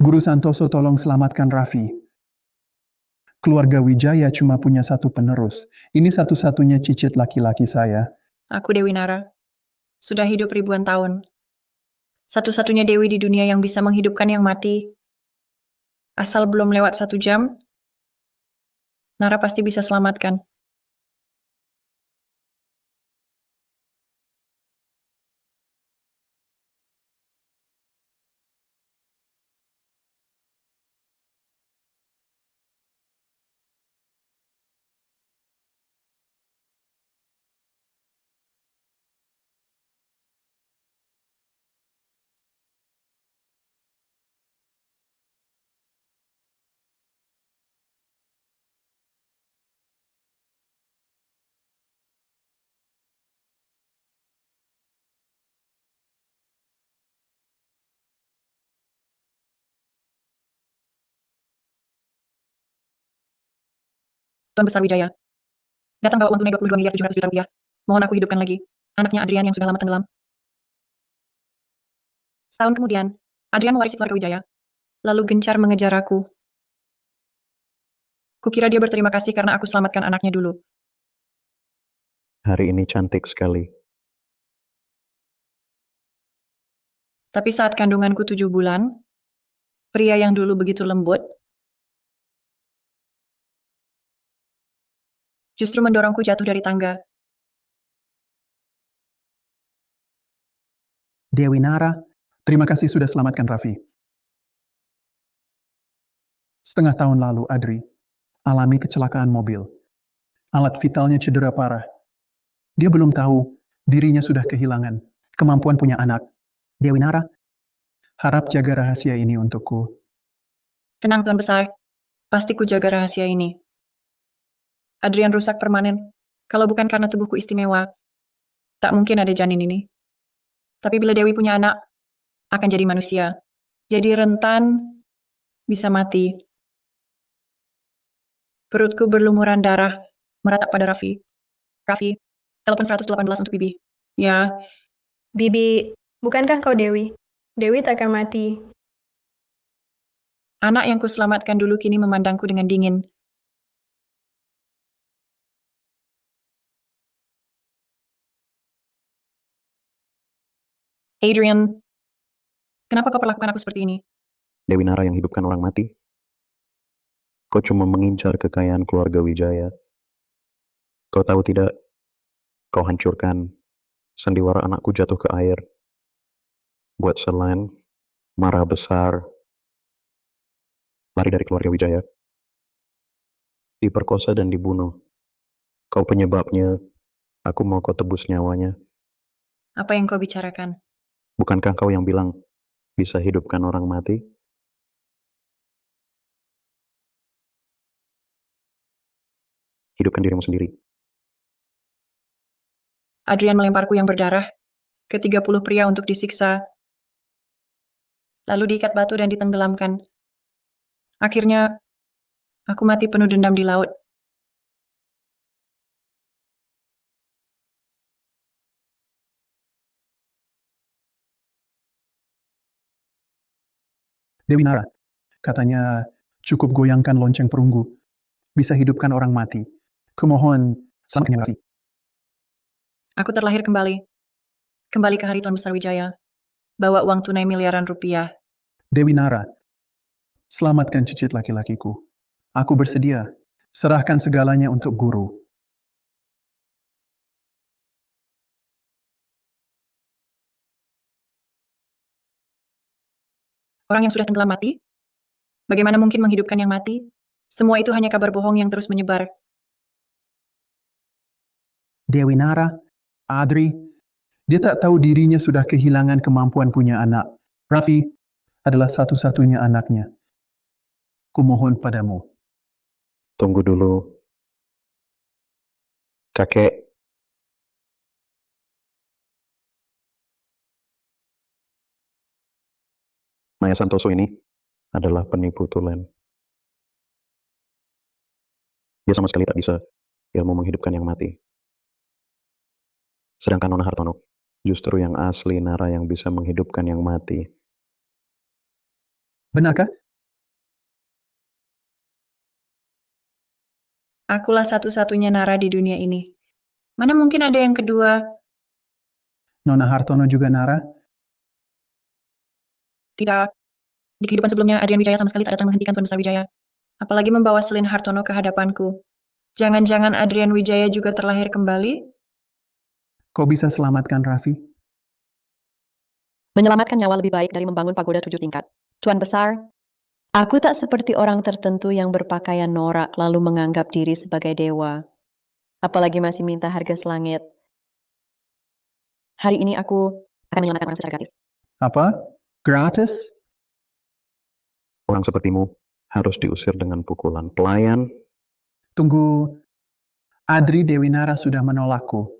Guru Santoso, tolong selamatkan Raffi. Keluarga Wijaya cuma punya satu penerus. Ini satu-satunya cicit laki-laki saya. Aku Dewi Nara. Sudah hidup ribuan tahun. Satu-satunya dewi di dunia yang bisa menghidupkan yang mati. Asal belum lewat 1 jam, Nara pasti bisa selamatkan. Tuan Besar Wijaya. Datang bawa uang tunai 22 miliar 700 juta rupiah. Mohon aku hidupkan lagi. Anaknya Adrian yang sudah lama tenggelam. Setahun kemudian, Adrian mewarisi keluarga Wijaya. Lalu gencar mengejar aku. Kukira dia berterima kasih karena aku selamatkan anaknya dulu. Hari ini cantik sekali. Tapi saat kandunganku 7 bulan, pria yang dulu begitu lembut, justru mendorongku jatuh dari tangga. Dewi Nara, terima kasih sudah selamatkan Raffi. Setengah tahun lalu, Adri alami kecelakaan mobil. Alat vitalnya cedera parah. Dia belum tahu dirinya sudah kehilangan kemampuan punya anak. Dewi Nara, harap jaga rahasia ini untukku. Tenang Tuan Besar, pasti ku jaga rahasia ini. Adrian rusak permanen. Kalau bukan karena tubuhku istimewa, tak mungkin ada janin ini. Tapi bila Dewi punya anak, akan jadi manusia. Jadi rentan, bisa mati. Perutku berlumuran darah, meratap pada Raffi. Raffi, telepon 118 untuk Bibi. Ya, Bibi, bukankah kau Dewi? Dewi takkan mati. anak yang kuselamatkan dulu kini memandangku dengan dingin. Adrian, kenapa kau perlakukan aku seperti ini? Dewi Nara yang hidupkan orang mati. Kau cuma mengincar kekayaan keluarga Wijaya. Kau tahu tidak, kau hancurkan sandiwara anakku jatuh ke air. Buat selain marah besar, lari dari keluarga Wijaya. Diperkosa dan dibunuh. Kau penyebabnya, aku mau kau tebus nyawanya. Apa yang kau bicarakan? Bukankah kau yang bilang bisa hidupkan orang mati? Hidupkan dirimu sendiri. Adrian melemparku yang berdarah ke 30 pria untuk disiksa. Lalu diikat batu dan ditenggelamkan. Akhirnya, aku mati penuh dendam di laut. Dewi Nara, katanya cukup goyangkan lonceng perunggu. Bisa hidupkan orang mati. Kumohon, selamatkan Raffi. Aku terlahir kembali. Kembali ke hari Tuan Besar Wijaya. Bawa uang tunai miliaran rupiah. Dewi Nara, selamatkan cicit laki-lakiku. Aku bersedia. Serahkan segalanya untuk guru. Orang yang sudah tenggelam mati? Bagaimana mungkin menghidupkan yang mati? Semua itu hanya kabar bohong yang terus menyebar. Dewi Nara, Adri, dia tak tahu dirinya sudah kehilangan kemampuan punya anak. Raffi adalah satu-satunya anaknya. Kumohon padamu. Tunggu dulu. Kakek, Maya Santoso ini adalah penipu tulen. Dia sama sekali tak bisa ilmu menghidupkan yang mati. Sedangkan Nona Hartono justru yang asli Nara yang bisa menghidupkan yang mati. Benarkah? Akulah satu-satunya Nara di dunia ini. Mana mungkin ada yang kedua? Nona Hartono juga Nara? Tidak. Di kehidupan sebelumnya, Adrian Wijaya sama sekali tak datang menghentikan Tuan Besar Wijaya. Apalagi membawa Selin Hartono ke hadapanku. Jangan-jangan Adrian Wijaya juga terlahir kembali? Kau bisa selamatkan Raffi? Menyelamatkan nyawa lebih baik dari membangun pagoda 7 tingkat. Tuan Besar, aku tak seperti orang tertentu yang berpakaian norak lalu menganggap diri sebagai dewa. Apalagi masih minta harga selangit. Hari ini aku akan menyelamatkan orang secara gratis. Apa? Gratis? Orang sepertimu harus diusir dengan pukulan. Pelayan, Tunggu. Adri Dewi Nara sudah menolakku.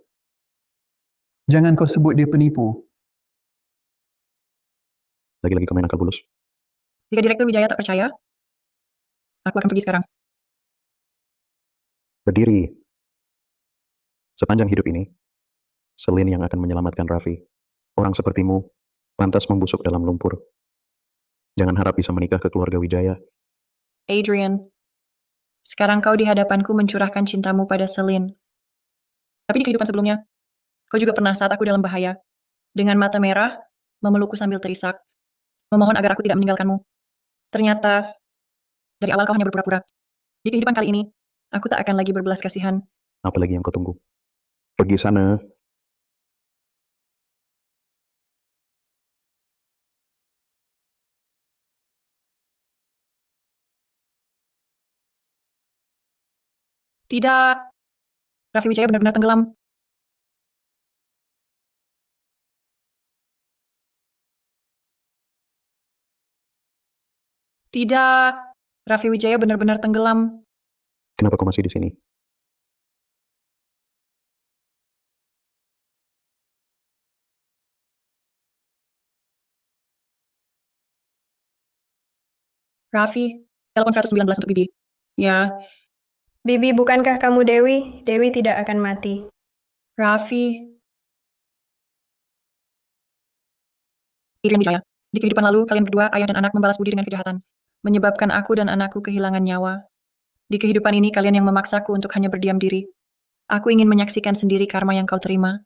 Jangan kau sebut dia penipu. lagi-lagi kau main akal bulus. Jika Direktur Wijaya tak percaya, aku akan pergi sekarang. Berdiri. Sepanjang hidup ini, Selin yang akan menyelamatkan Raffi. Orang sepertimu pantas membusuk dalam lumpur. Jangan harap bisa menikah ke keluarga Wijaya. Adrian, sekarang kau di hadapanku mencurahkan cintamu pada Selin. Tapi di kehidupan sebelumnya, kau juga pernah saat aku dalam bahaya, dengan mata merah, memelukku sambil terisak, memohon agar aku tidak meninggalkanmu. Ternyata, dari awal kau hanya berpura-pura. Di kehidupan kali ini, aku tak akan lagi berbelas kasihan. Apalagi yang kau tunggu? Pergi sana. Tidak, Raffi Wijaya benar-benar tenggelam. Tidak, Raffi Wijaya benar-benar tenggelam. Kenapa kau masih di sini? Raffi, telepon 119 untuk Bibi. Ya, Bibi, bukankah kamu Dewi? Dewi tidak akan mati. Raffi. Adrian Wijaya. Di kehidupan lalu, kalian berdua, ayah dan anak, membalas budi dengan kejahatan. Menyebabkan aku dan anakku kehilangan nyawa. Di kehidupan ini, kalian yang memaksaku untuk hanya berdiam diri. Aku ingin menyaksikan sendiri karma yang kau terima.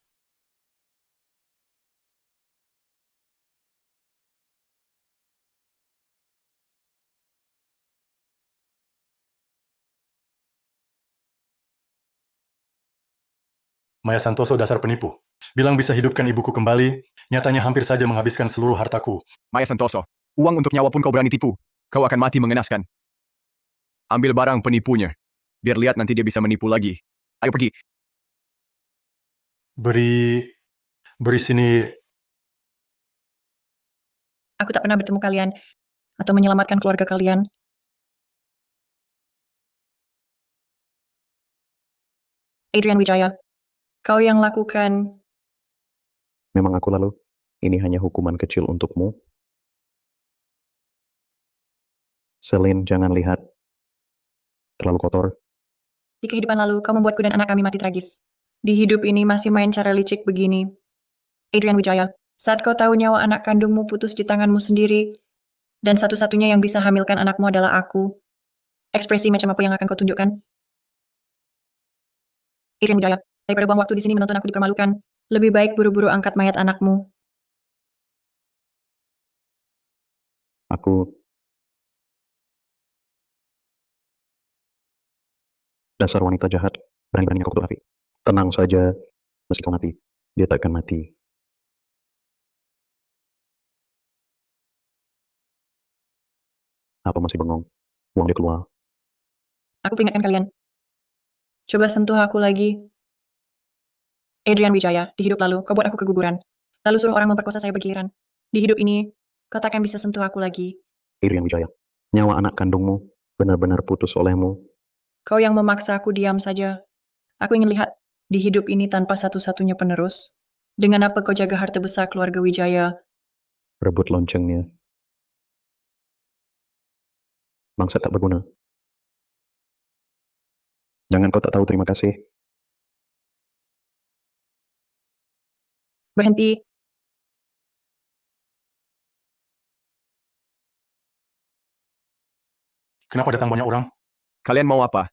Maya Santoso dasar penipu. Bilang bisa hidupkan ibuku kembali, nyatanya hampir saja menghabiskan seluruh hartaku. Maya Santoso, uang untuk nyawa pun kau berani tipu. Kau akan mati mengenaskan. Ambil barang penipunya. Biar lihat nanti dia bisa menipu lagi. Ayo pergi. Beri sini. Aku tak pernah bertemu kalian, atau menyelamatkan keluarga kalian. Adrian Wijaya, kau yang lakukan. Memang aku lalu. Ini hanya hukuman kecil untukmu. Selin, jangan lihat. Terlalu kotor. Di kehidupan lalu, kau membuatku dan anak kami mati tragis. Di hidup ini masih main cara licik begini. Adrian Wijaya, saat kau tahu nyawa anak kandungmu putus di tanganmu sendiri, dan satu-satunya yang bisa hamilkan anakmu adalah aku, ekspresi macam apa yang akan kau tunjukkan? Adrian Wijaya, daripada buang waktu di sini menonton aku dipermalukan, lebih baik buru-buru angkat mayat anakmu. Aku... Dasar wanita jahat. Berani-beraninya kau kutuk Raffi. Tenang saja. Meski kau mati, dia tak akan mati. Apa masih bengong? Buang dia keluar. Aku peringatkan kalian. Coba sentuh aku lagi. Adrian Wijaya, di hidup lalu, kau buat aku keguguran. Lalu suruh orang memperkosa saya bergiliran. Di hidup ini, kau takkan bisa sentuh aku lagi. Adrian Wijaya. Nyawa anak kandungmu benar-benar putus olehmu. Kau yang memaksa aku diam saja. Aku ingin lihat, di hidup ini tanpa satu-satunya penerus. Dengan apa kau jaga harta besar keluarga Wijaya? Rebut loncengnya. Bangsat tak berguna. Jangan kau tak tahu terima kasih. Berhenti. Kenapa datang banyak orang? Kalian mau apa?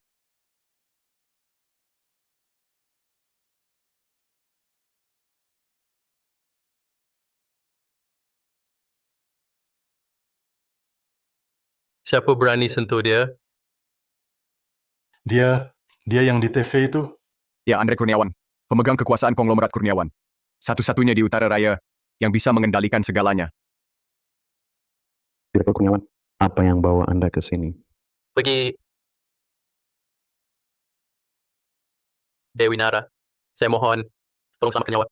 Siapa berani sentuh dia? Dia yang di TV itu. Ya, Andre Kurniawan, pemegang kekuasaan konglomerat Kurniawan. Satu-satunya di Utara Raya yang bisa mengendalikan segalanya. Direktur Kurniawan, apa yang bawa Anda ke sini? Pergi. Dewi Nara, saya mohon, tolong selamatkan nyawa.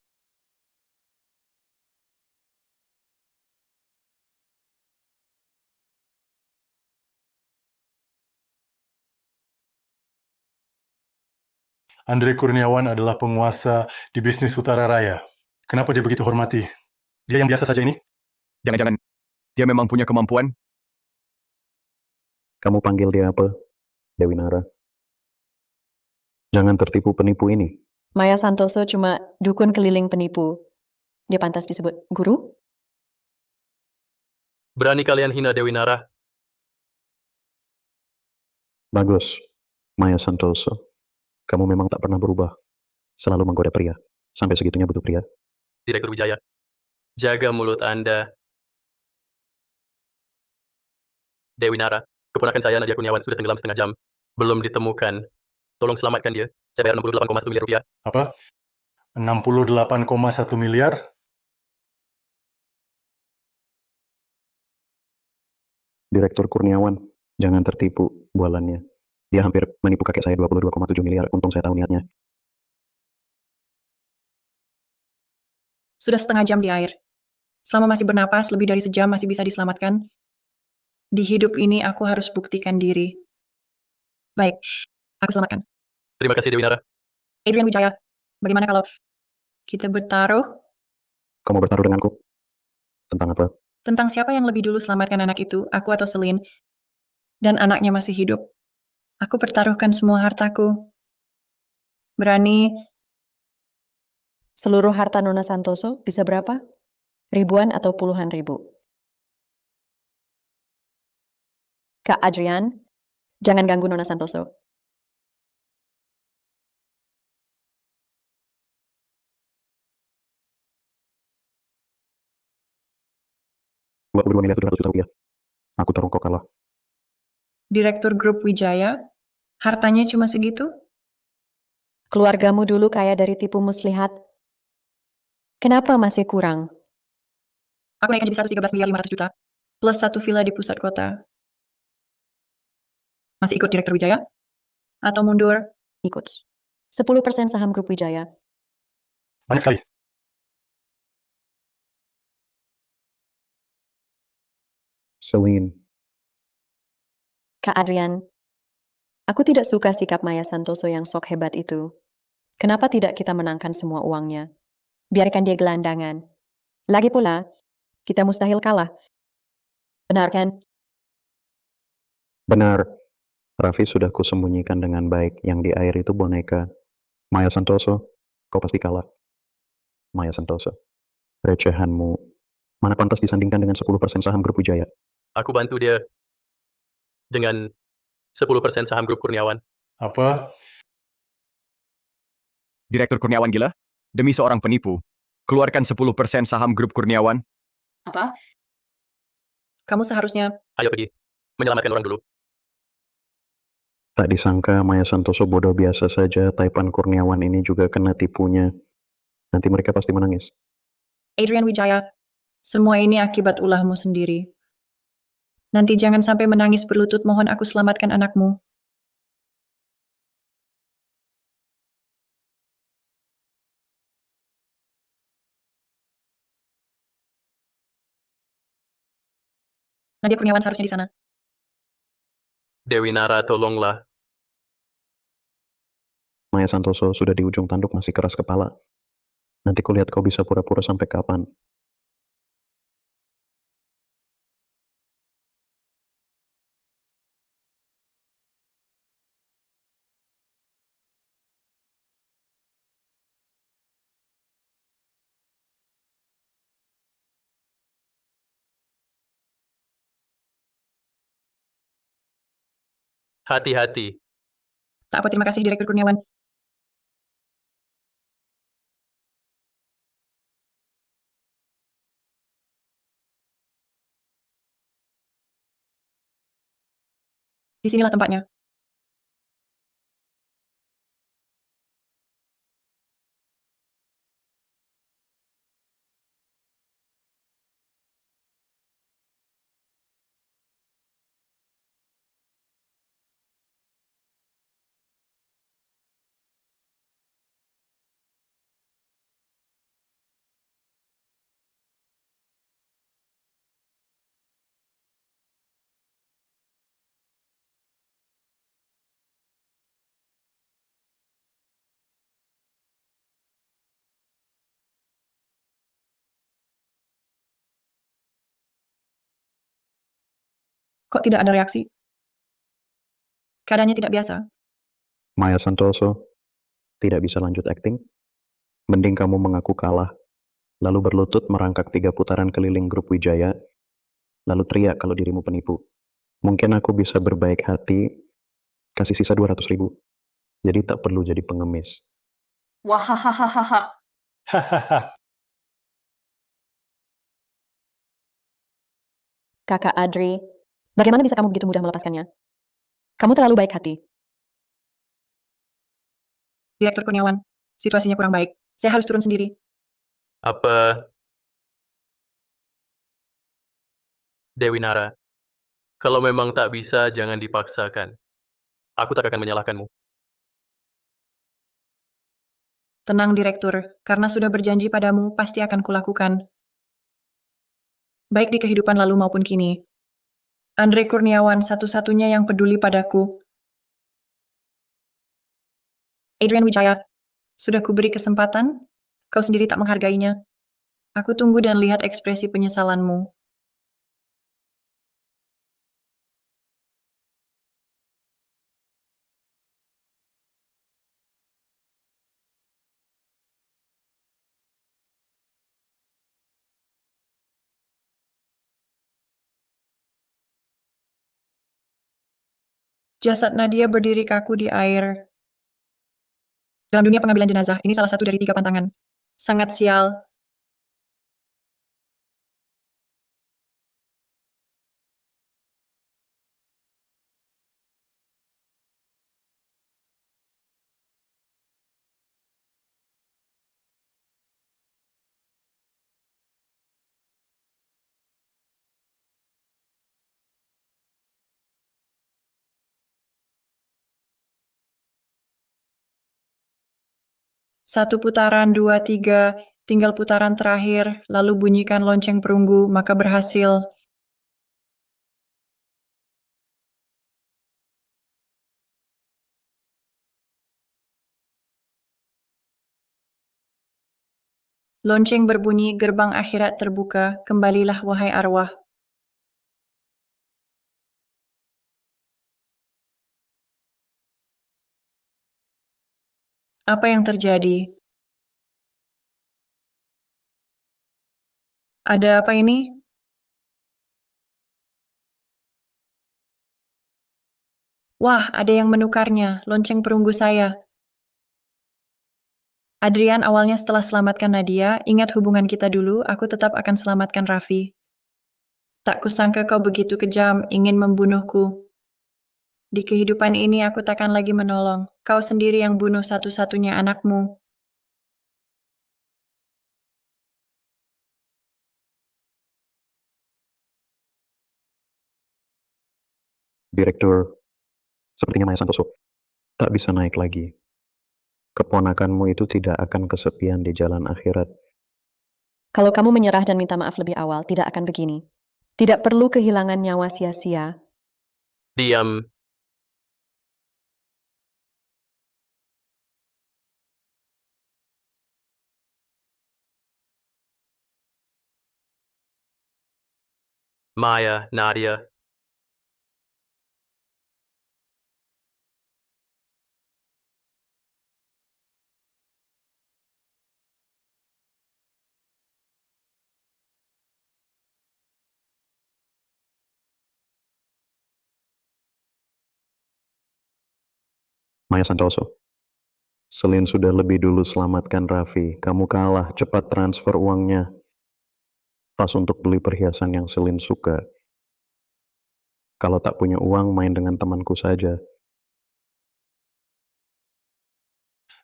Andre Kurniawan adalah penguasa di bisnis Utara Raya. Kenapa dia begitu hormati? Dia yang biasa saja ini? Jangan-jangan dia memang punya kemampuan? Kamu panggil dia apa? Dewi Nara. Jangan tertipu penipu ini. Maya Santoso cuma dukun keliling penipu. Dia pantas disebut guru? Berani kalian hina Dewi Nara? Bagus, Maya Santoso. Kamu memang tak pernah berubah. Selalu menggoda pria. Sampai segitunya butuh pria. Direktur Wijaya, jaga mulut Anda. Dewi Nara, keponakan saya Nadia Kurniawan sudah tenggelam setengah jam. Belum ditemukan. Tolong selamatkan dia. Saya bayar 68,1 miliar rupiah. Apa? 68,1 miliar? Direktur Kurniawan, jangan tertipu bualannya. Dia hampir menipu kakek saya 22,7 miliar. Untung saya tahu niatnya. Sudah setengah jam di air. Selama masih bernapas, lebih dari sejam masih bisa diselamatkan. Di hidup ini aku harus buktikan diri. Baik, aku selamatkan. Terima kasih Dewi Nara. Adrian Wijaya, bagaimana kalau kita bertaruh Kamu bertaruh denganku? Tentang apa? tentang siapa yang lebih dulu selamatkan anak itu, aku atau Selin, dan anaknya masih hidup? Aku pertaruhkan semua hartaku. Berani, Seluruh harta Nona Santoso bisa berapa? Ribuan atau puluhan ribu? Kak Adrian, jangan ganggu Nona Santoso. 22 miliar 700 juta rupiah. Aku taruh kau kalah. Direktur Grup Wijaya, hartanya cuma segitu? Keluargamu dulu kaya dari tipu muslihat. Kenapa masih kurang? Aku naikkan jadi 113 miliar 500 juta, plus satu villa di pusat kota. Masih ikut Direktur Wijaya? Atau mundur? Ikut. 10% saham grup Wijaya. Banyak sekali. Celine, Kak Adrian, aku tidak suka sikap Maya Santoso yang sok hebat itu. Kenapa tidak kita menangkan semua uangnya? Biarkan dia gelandangan. Lagi pula, kita mustahil kalah. Benar kan? benar. Raffi sudah kusembunyikan dengan baik. Yang di air itu boneka. Maya Santoso, kau pasti kalah. Maya Santoso, recehanmu. Mana pantas disandingkan dengan 10% saham grup Wijaya? Aku bantu dia dengan 10% saham grup Kurniawan. Apa? Direktur Kurniawan gila? Demi seorang penipu, keluarkan 10% saham grup Kurniawan. Apa? Kamu seharusnya Ayo pergi. Menyelamatkan orang dulu. Tak disangka Maya Santoso bodoh biasa saja. Taipan Kurniawan ini juga kena tipunya. Nanti mereka pasti menangis. Adrian Wijaya, semua ini akibat ulahmu sendiri. Nanti jangan sampai menangis berlutut mohon aku selamatkan anakmu. Nadia Kurniawan seharusnya di sana. Dewi Nara, tolonglah. Maya Santoso sudah di ujung tanduk masih keras kepala. Nanti kulihat kau bisa pura-pura sampai kapan. Hati-hati. Tak apa, terima kasih Direktur Kurniawan. Disinilah tempatnya. Kok tidak ada reaksi? Keadaannya tidak biasa. Maya Santoso tidak bisa lanjut akting. Mending kamu mengaku kalah, lalu berlutut merangkak 3 putaran keliling grup Wijaya, lalu teriak kalau dirimu penipu. Mungkin aku bisa berbaik hati, kasih sisa 200.000. Jadi tak perlu jadi pengemis. Wahahaha. Hahaha. Kakak Adri, bagaimana bisa kamu begitu mudah melepaskannya? Kamu terlalu baik hati. Direktur Kurniawan, situasinya kurang baik. Saya harus turun sendiri. Apa, Dewi Nara? Kalau memang tak bisa, jangan dipaksakan. Aku tak akan menyalahkanmu. Tenang, Direktur. Karena sudah berjanji padamu, pasti akan kulakukan. Baik di kehidupan lalu maupun kini. Andre Kurniawan satu-satunya yang peduli padaku. Adrian Wijaya, sudah kuberi kesempatan, kau sendiri tak menghargainya. Aku tunggu dan lihat ekspresi penyesalanmu. Jasad Nadia berdiri kaku di air. Dalam dunia pengambilan jenazah, ini salah satu dari 3 pantangan. Sangat sial. Satu putaran, 2, 3, tinggal putaran terakhir, lalu bunyikan lonceng perunggu, maka berhasil. Lonceng berbunyi, gerbang akhirat terbuka, kembalilah wahai arwah. Apa yang terjadi? Ada apa ini? Wah, ada yang menukarnya, lonceng perunggu saya. Adrian, awalnya setelah selamatkan Nadia, ingat hubungan kita dulu, aku tetap akan selamatkan Raffi. Tak kusangka kau begitu kejam, ingin membunuhku. Di kehidupan ini aku takkan lagi menolong. Kau sendiri yang bunuh satu-satunya anakmu. Direktur, sepertinya Maya Santoso tak bisa naik lagi. Keponakanmu itu tidak akan kesepian di jalan akhirat. Kalau kamu menyerah dan minta maaf lebih awal, tidak akan begini. Tidak perlu kehilangan nyawa sia-sia. Diam. Maya, Nadia, Maya Santoso. Selin sudah lebih dulu selamatkan Raffi. Kamu kalah, cepat transfer uangnya. Pas untuk beli perhiasan yang Selin suka. Kalau tak punya uang, main dengan temanku saja.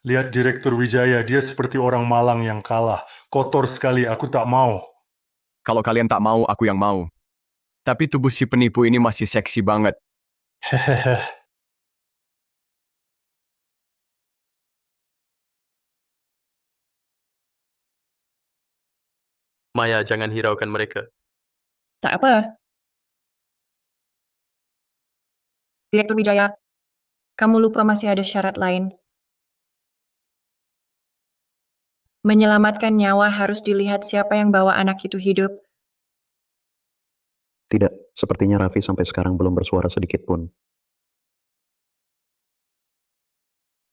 Lihat Direktur Wijaya, dia seperti orang Malang yang kalah. Kotor sekali, aku tak mau. Kalau kalian tak mau, aku yang mau. Tapi tubuh si penipu ini masih seksi banget. Hehehe. Maya, jangan hiraukan mereka. Tak apa. Direktur Wijaya, kamu lupa masih ada syarat lain. Menyelamatkan nyawa harus dilihat siapa yang bawa anak itu hidup. Tidak, sepertinya Raffi sampai sekarang belum bersuara sedikit pun.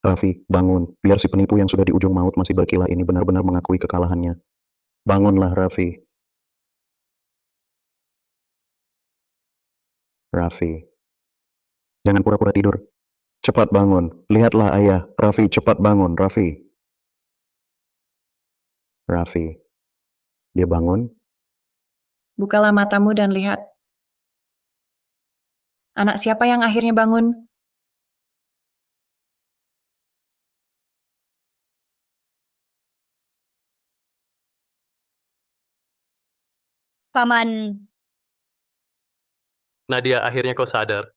Raffi, bangun. Biar si penipu yang sudah di ujung maut masih berkilah ini benar-benar mengakui kekalahannya. Bangunlah, Raffi. Raffi. Jangan pura-pura tidur. Cepat bangun. Lihatlah ayah. Raffi, cepat bangun. Raffi. Raffi. Dia bangun. Bukalah matamu dan lihat. Anak siapa yang akhirnya bangun? Paman, Nadia, akhirnya kau sadar.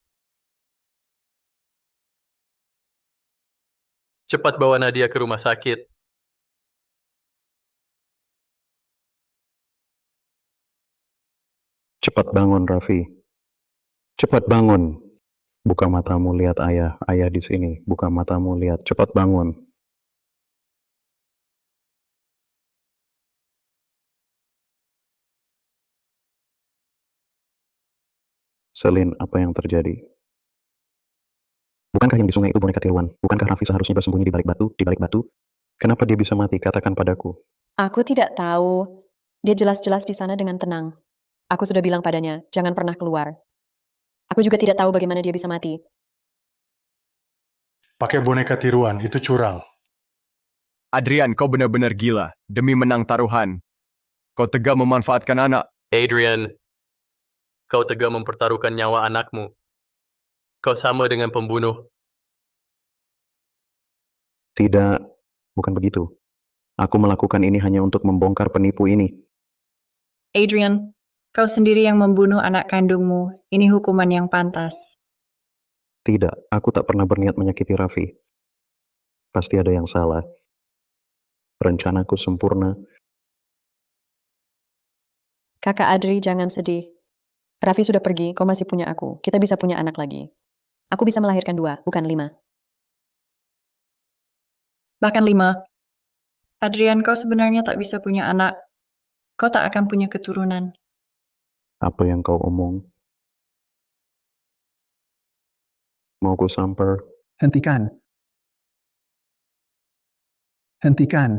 Cepat bawa Nadia ke rumah sakit. Cepat bangun, Raffi. Cepat bangun. Buka matamu, lihat ayah. Ayah di sini. Buka matamu, lihat. Cepat bangun. Selin, apa yang terjadi? Bukankah yang di sungai itu boneka tiruan? Bukankah Raffi seharusnya bersembunyi di balik batu? Di balik batu? Kenapa dia bisa mati? Katakan padaku. Aku tidak tahu. Dia jelas-jelas di sana dengan tenang. Aku sudah bilang padanya, jangan pernah keluar. Aku juga tidak tahu bagaimana dia bisa mati. Pakai boneka tiruan, itu curang. Adrian, kau benar-benar gila. Demi menang taruhan. Kau tega memanfaatkan anak. Adrian, kau tega mempertaruhkan nyawa anakmu. Kau sama dengan pembunuh. Tidak, bukan begitu. Aku melakukan ini hanya untuk membongkar penipu ini. Adrian, kau sendiri yang membunuh anak kandungmu. Ini hukuman yang pantas. Tidak, aku tak pernah berniat menyakiti Raffi. Pasti ada yang salah. Rencanaku sempurna. Kakak Adri, jangan sedih. Raffi sudah pergi, kau masih punya aku. Kita bisa punya anak lagi. Aku bisa melahirkan 2, bukan 5. Bahkan 5. Adrian, kau sebenarnya tak bisa punya anak. Kau tak akan punya keturunan. Apa yang kau omong? Mau ku samper? Hentikan. Hentikan.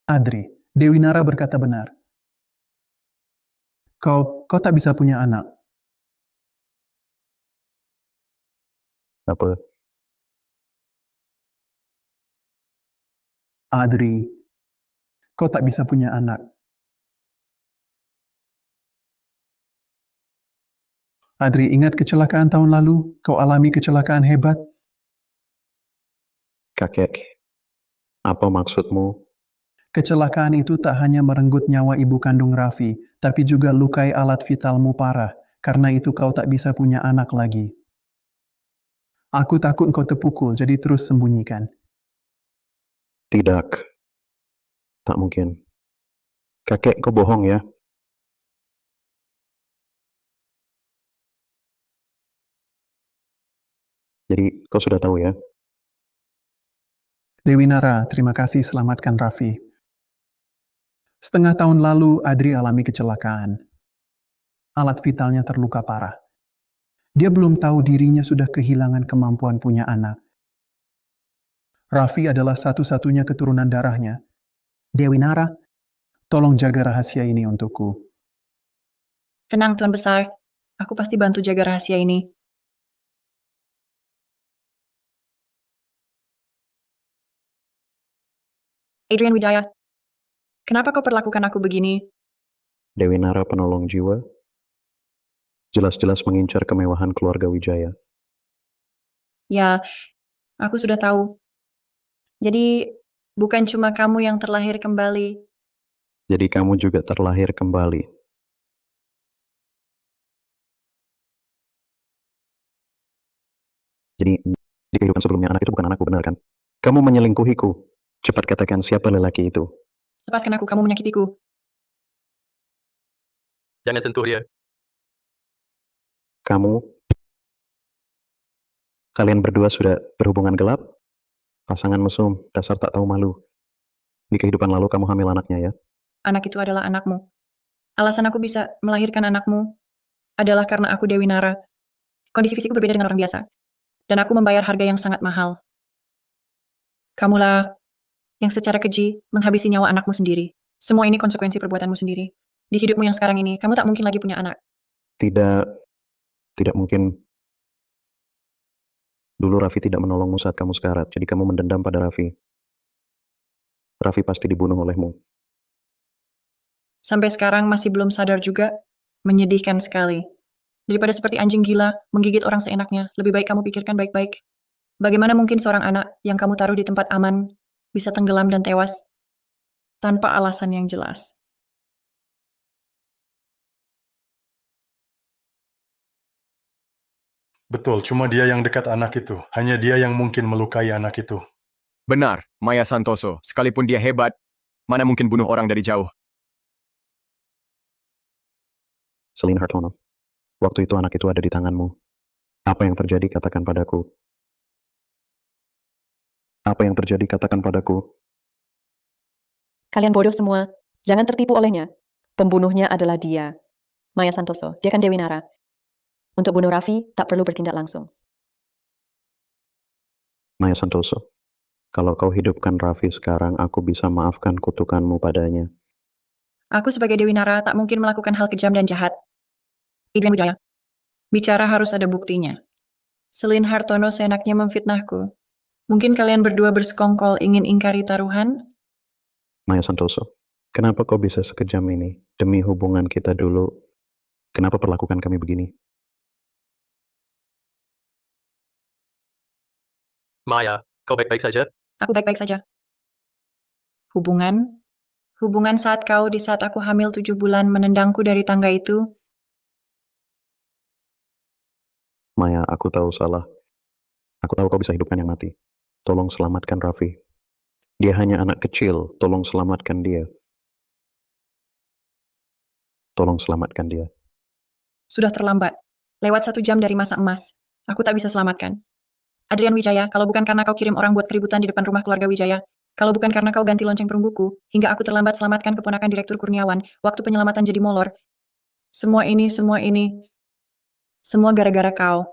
Adri, Dewi Nara berkata benar. Kau tak bisa punya anak. Apa? Adri, kau tak bisa punya anak. Adri, ingat kecelakaan tahun lalu? Kau alami kecelakaan hebat? Kakek, apa maksudmu? Kecelakaan itu tak hanya merenggut nyawa ibu kandung Raffi, tapi juga lukai alat vitalmu parah. Karena itu kau tak bisa punya anak lagi. Aku takut kau terpukul, jadi terus sembunyikan. Tidak. Tak mungkin. Kakek, kau bohong ya? Jadi, kau sudah tahu ya? Dewi Nara, terima kasih selamatkan Raffi. Setengah tahun lalu, Adri alami kecelakaan. Alat vitalnya terluka parah. Dia belum tahu dirinya sudah kehilangan kemampuan punya anak. Raffi adalah satu-satunya keturunan darahnya. Dewi Nara, tolong jaga rahasia ini untukku. Tenang, Tuan Besar. Aku pasti bantu jaga rahasia ini. Adrian Wijaya, kenapa kau perlakukan aku begini? Dewi Nara penolong jiwa, jelas-jelas mengincar kemewahan keluarga Wijaya. Ya, aku sudah tahu. Jadi, bukan cuma kamu yang terlahir kembali. Jadi kamu juga terlahir kembali. Jadi, di kehidupan sebelumnya anak itu bukan anakku, benar kan? Kamu menyelingkuhiku. Cepat katakan siapa lelaki itu. Lepaskan aku, kamu menyakitiku. Jangan sentuh dia. Kalian berdua sudah berhubungan gelap? Pasangan mesum, dasar tak tahu malu. Di kehidupan lalu kamu hamil anaknya ya? Anak itu adalah anakmu. Alasan aku bisa melahirkan anakmu adalah karena aku Dewi Nara. Kondisi fisikku berbeda dengan orang biasa. Dan aku membayar harga yang sangat mahal. Kamulah yang secara keji menghabisi nyawa anakmu sendiri. Semua ini konsekuensi perbuatanmu sendiri. Di hidupmu yang sekarang ini, kamu tak mungkin lagi punya anak. Tidak mungkin. Dulu Raffi tidak menolongmu saat kamu sekarat, jadi kamu mendendam pada Raffi. Raffi pasti dibunuh olehmu. Sampai sekarang masih belum sadar juga. Menyedihkan sekali. Daripada seperti anjing gila, menggigit orang seenaknya, lebih baik kamu pikirkan baik-baik. Bagaimana mungkin seorang anak yang kamu taruh di tempat aman bisa tenggelam dan tewas tanpa alasan yang jelas? Betul, cuma dia yang dekat anak itu. Hanya dia yang mungkin melukai anak itu. Benar, Maya Santoso. Sekalipun dia hebat, mana mungkin bunuh orang dari jauh. Celine Hartono, waktu itu anak itu ada di tanganmu. Apa yang terjadi katakan padaku. Apa yang terjadi katakan padaku. Kalian bodoh semua. Jangan tertipu olehnya. Pembunuhnya adalah dia. Maya Santoso, dia kan Dewi Nara. Untuk bunuh Raffi, tak perlu bertindak langsung. Maya Santoso, kalau kau hidupkan Raffi sekarang, aku bisa maafkan kutukanmu padanya. Aku sebagai Dewi Nara tak mungkin melakukan hal kejam dan jahat. Adrian Wijaya, bicara harus ada buktinya. Celine Hartono seenaknya memfitnahku. Mungkin kalian berdua bersekongkol ingin ingkari taruhan? Maya Santoso, kenapa kau bisa sekejam ini? Demi hubungan kita dulu, kenapa perlakukan kami begini? Maya, kau baik-baik saja? Aku baik-baik saja. Hubungan? Hubungan saat kau di saat aku hamil 7 bulan menendangku dari tangga itu? Maya, aku tahu salah. Aku tahu kau bisa hidupkan yang mati. Tolong selamatkan Raffi. Dia hanya anak kecil, tolong selamatkan dia. Tolong selamatkan dia. Sudah terlambat. Lewat 1 jam dari masa emas. Aku tak bisa selamatkan. Adrian Wijaya, kalau bukan karena kau kirim orang buat keributan di depan rumah keluarga Wijaya, kalau bukan karena kau ganti lonceng perungguku, hingga aku terlambat selamatkan keponakan Direktur Kurniawan, waktu penyelamatan jadi molor. Semua ini, semua gara-gara kau.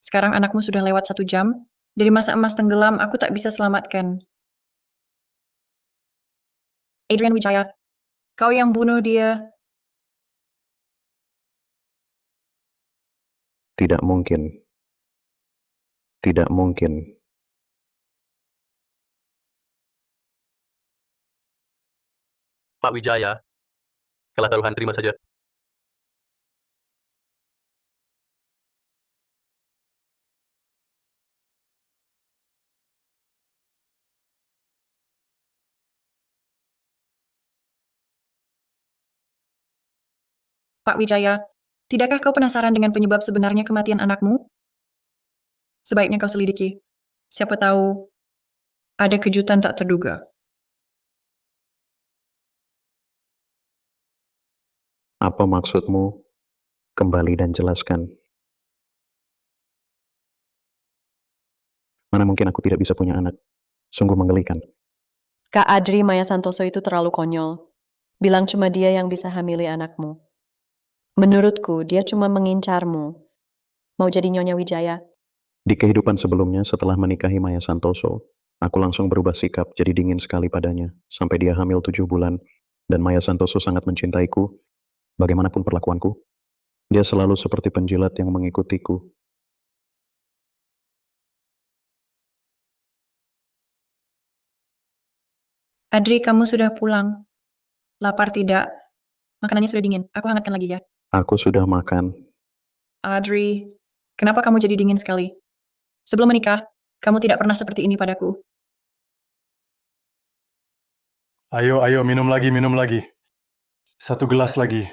Sekarang anakmu sudah lewat 1 jam, dari masa emas tenggelam, aku tak bisa selamatkan. Adrian Wijaya, kau yang bunuh dia. Tidak mungkin. Tidak mungkin. Pak Wijaya, kalah taruhan terima saja. Pak Wijaya, tidakkah kau penasaran dengan penyebab sebenarnya kematian anakmu? Sebaiknya kau selidiki. Siapa tahu ada kejutan tak terduga. Apa maksudmu? Kembali dan jelaskan. Mana mungkin aku tidak bisa punya anak? Sungguh menggelikan. Kak Adri Maya Santoso itu terlalu konyol. Bilang cuma dia yang bisa hamili anakmu. Menurutku, dia cuma mengincarmu. Mau jadi Nyonya Wijaya? Di kehidupan sebelumnya setelah menikahi Maya Santoso, aku langsung berubah sikap jadi dingin sekali padanya. Sampai dia hamil 7 bulan, dan Maya Santoso sangat mencintaiku, bagaimanapun perlakuanku. Dia selalu seperti penjilat yang mengikutiku. Adri, kamu sudah pulang. Lapar tidak? Makanannya sudah dingin. Aku hangatkan lagi ya. Aku sudah makan. Adri, kenapa kamu jadi dingin sekali? Sebelum menikah, kamu tidak pernah seperti ini padaku. Ayo, minum lagi. 1 gelas lagi.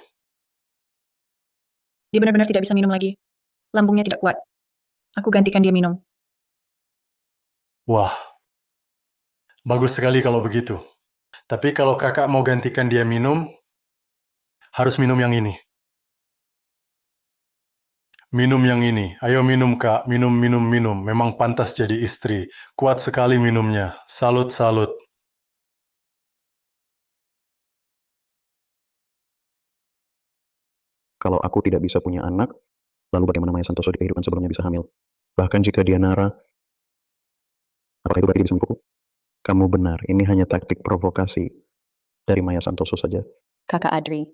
Dia benar-benar tidak bisa minum lagi. Lambungnya tidak kuat. Aku gantikan dia minum. Wah, bagus sekali kalau begitu. Tapi kalau kakak mau gantikan dia minum, harus minum yang ini. Minum yang ini. Ayo minum, Kak. Minum. Memang pantas jadi istri. Kuat sekali minumnya. Salut. Kalau aku tidak bisa punya anak, lalu bagaimana Maya Santoso di kehidupan sebelumnya bisa hamil? Bahkan jika dia Nara, apakah itu berarti dia bisa menipuku? Kamu benar, ini hanya taktik provokasi dari Maya Santoso saja. Kakak Adri,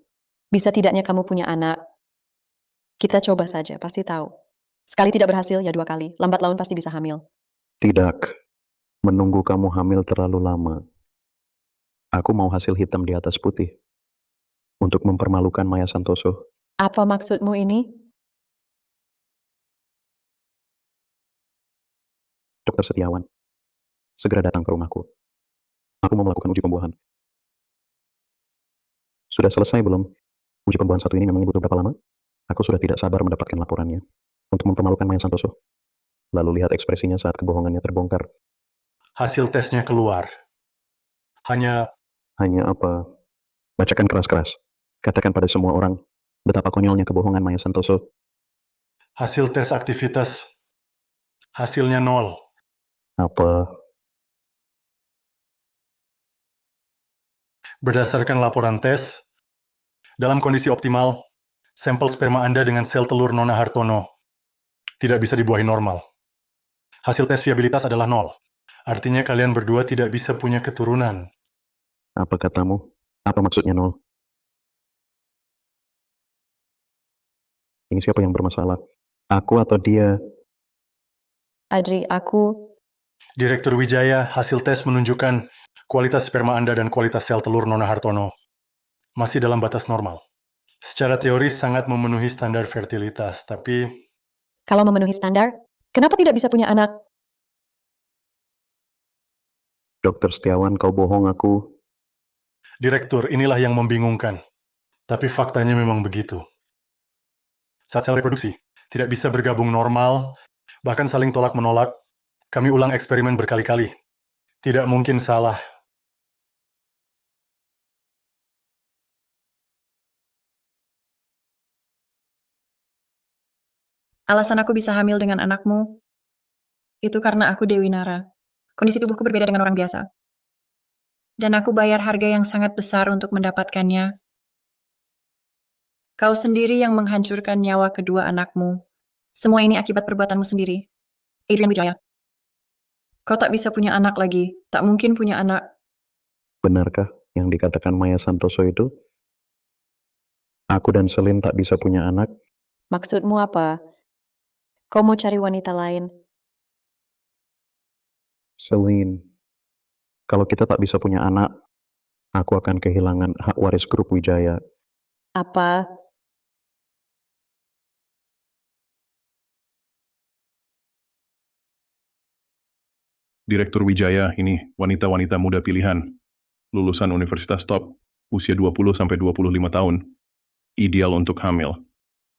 bisa tidaknya kamu punya anak? Kita coba saja, pasti tahu. Sekali tidak berhasil, ya 2 kali. Lambat laun pasti bisa hamil. Tidak, menunggu kamu hamil terlalu lama. Aku mau hasil hitam di atas putih. Untuk mempermalukan Maya Santoso. Apa maksudmu ini? Dokter Setiawan, segera datang ke rumahku. Aku mau melakukan uji pembuahan. Sudah selesai belum? Uji pembuahan satu ini memang butuh berapa lama? Aku sudah tidak sabar mendapatkan laporannya. Untuk mempermalukan Maya Santoso. Lalu lihat ekspresinya saat kebohongannya terbongkar. Hasil tesnya keluar. Hanya Hanya apa? Bacakan keras-keras. Katakan pada semua orang betapa konyolnya kebohongan Maya Santoso. hasil tes aktivitas. Hasilnya 0. Apa? Berdasarkan laporan tes, dalam kondisi optimal, sampel sperma Anda dengan sel telur Nona Hartono tidak bisa dibuahi normal. Hasil tes viabilitas adalah 0. Artinya kalian berdua tidak bisa punya keturunan. Apa katamu? Apa maksudnya 0? Ini siapa yang bermasalah? Aku atau dia? Adri, aku... Direktur Wijaya, hasil tes menunjukkan kualitas sperma Anda dan kualitas sel telur Nona Hartono masih dalam batas normal. Secara teoris sangat memenuhi standar fertilitas, tapi Kalau memenuhi standar, kenapa tidak bisa punya anak? Dokter Setiawan, kau bohong aku. Direktur, inilah yang membingungkan. Tapi faktanya memang begitu. Saat sel reproduksi tidak bisa bergabung normal, bahkan saling tolak-menolak, kami ulang eksperimen berkali-kali. Tidak mungkin salah. Alasan aku bisa hamil dengan anakmu, itu karena aku Dewi Nara. Kondisi tubuhku berbeda dengan orang biasa. Dan aku bayar harga yang sangat besar untuk mendapatkannya. Kau sendiri yang menghancurkan nyawa kedua anakmu. Semua ini akibat perbuatanmu sendiri. Adrian Wijaya. Kau tak bisa punya anak lagi. Tak mungkin punya anak. Benarkah yang dikatakan Maya Santoso itu? Aku dan Selin tak bisa punya anak. Maksudmu apa? Kau mau cari wanita lain? Selin, kalau kita tak bisa punya anak, aku akan kehilangan hak waris grup Wijaya. Apa? Direktur Wijaya, ini wanita-wanita muda pilihan. Lulusan universitas top, usia 20-25 tahun. Ideal untuk hamil.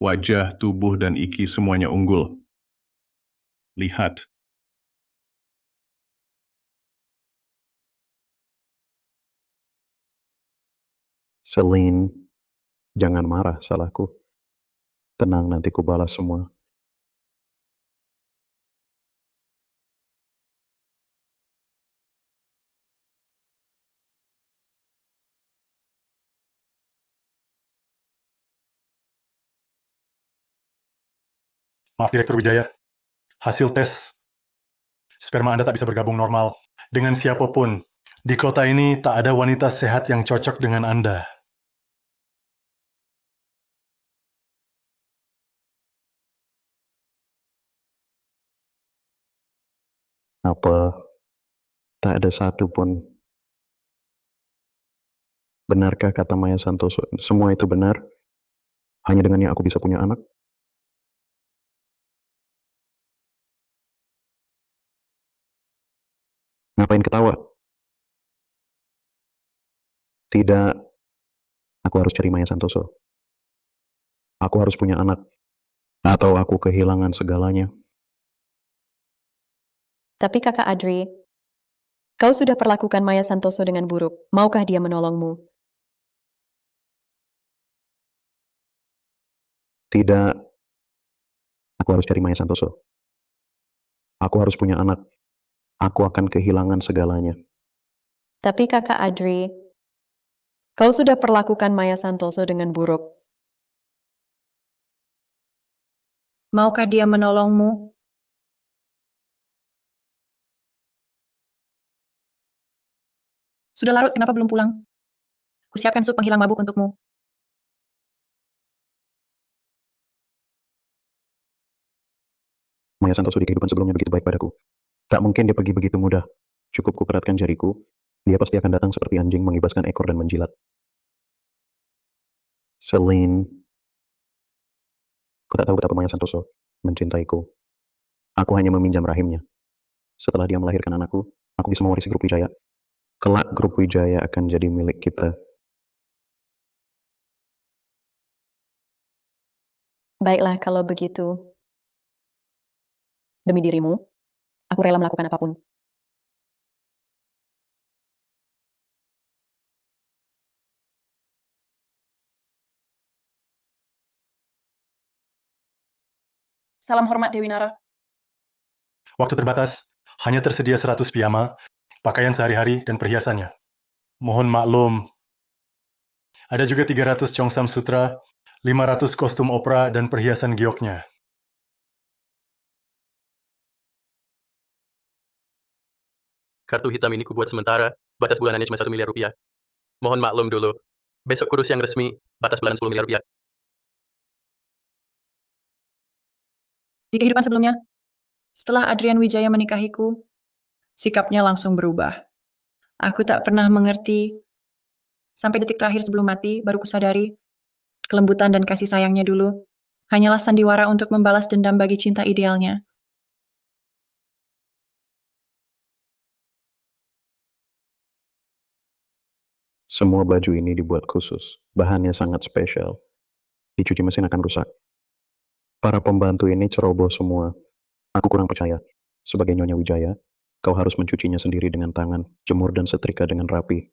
Wajah, tubuh, dan iki semuanya unggul. Lihat. Selin, jangan marah, salahku. Tenang, nanti ku balas semua. Maaf Direktur Wijaya, hasil tes sperma Anda tak bisa bergabung normal. Dengan siapapun, di kota ini tak ada wanita sehat yang cocok dengan Anda. Apa tak ada satu pun? Benarkah kata Maya Santoso, semua itu benar? Hanya dengannya aku bisa punya anak? Ngapain ketawa? Tidak, aku harus cari Maya Santoso. Aku harus punya anak. Atau aku kehilangan segalanya. Tapi kakak Adri, kau sudah perlakukan Maya Santoso dengan buruk. Maukah dia menolongmu? Tidak, aku harus cari Maya Santoso. Aku harus punya anak. Aku akan kehilangan segalanya. Tapi kakak Adri, kau sudah perlakukan Maya Santoso dengan buruk. Maukah dia menolongmu? Sudah larut, kenapa belum pulang? Kusiapkan sup penghilang mabuk untukmu. Maya Santoso di kehidupan sebelumnya begitu baik padaku. Tak mungkin dia pergi begitu mudah. Cukup kuperatkan jariku, dia pasti akan datang seperti anjing mengibaskan ekor dan menjilat. Celine, kau tak tahu betapa Maya Santoso mencintaiku. Aku hanya meminjam rahimnya. Setelah dia melahirkan anakku, aku bisa mewarisi grup Wijaya. Kelak grup Wijaya akan jadi milik kita. Baiklah kalau begitu. Demi dirimu, aku rela melakukan apapun. Salam hormat Dewi Nara. Waktu terbatas, hanya tersedia 100 piyama, pakaian sehari-hari, dan perhiasannya. Mohon maklum, ada juga 300 Cheongsam Sutra, 500 kostum opera, dan perhiasan gioknya. Kartu hitam ini kubuat sementara, batas bulanannya cuma 1 miliar rupiah. Mohon maklum dulu. Besok kurus yang resmi, batas bulanan 10 miliar rupiah. Di kehidupan sebelumnya, setelah Adrian Wijaya menikahiku, sikapnya langsung berubah. Aku tak pernah mengerti. Sampai detik terakhir sebelum mati, baru kusadari kelembutan dan kasih sayangnya dulu hanyalah sandiwara untuk membalas dendam bagi cinta idealnya. Semua baju ini dibuat khusus. Bahannya sangat spesial. Dicuci mesin akan rusak. Para pembantu ini ceroboh semua. Aku kurang percaya. Sebagai Nyonya Wijaya, kau harus mencucinya sendiri dengan tangan, jemur dan setrika dengan rapi.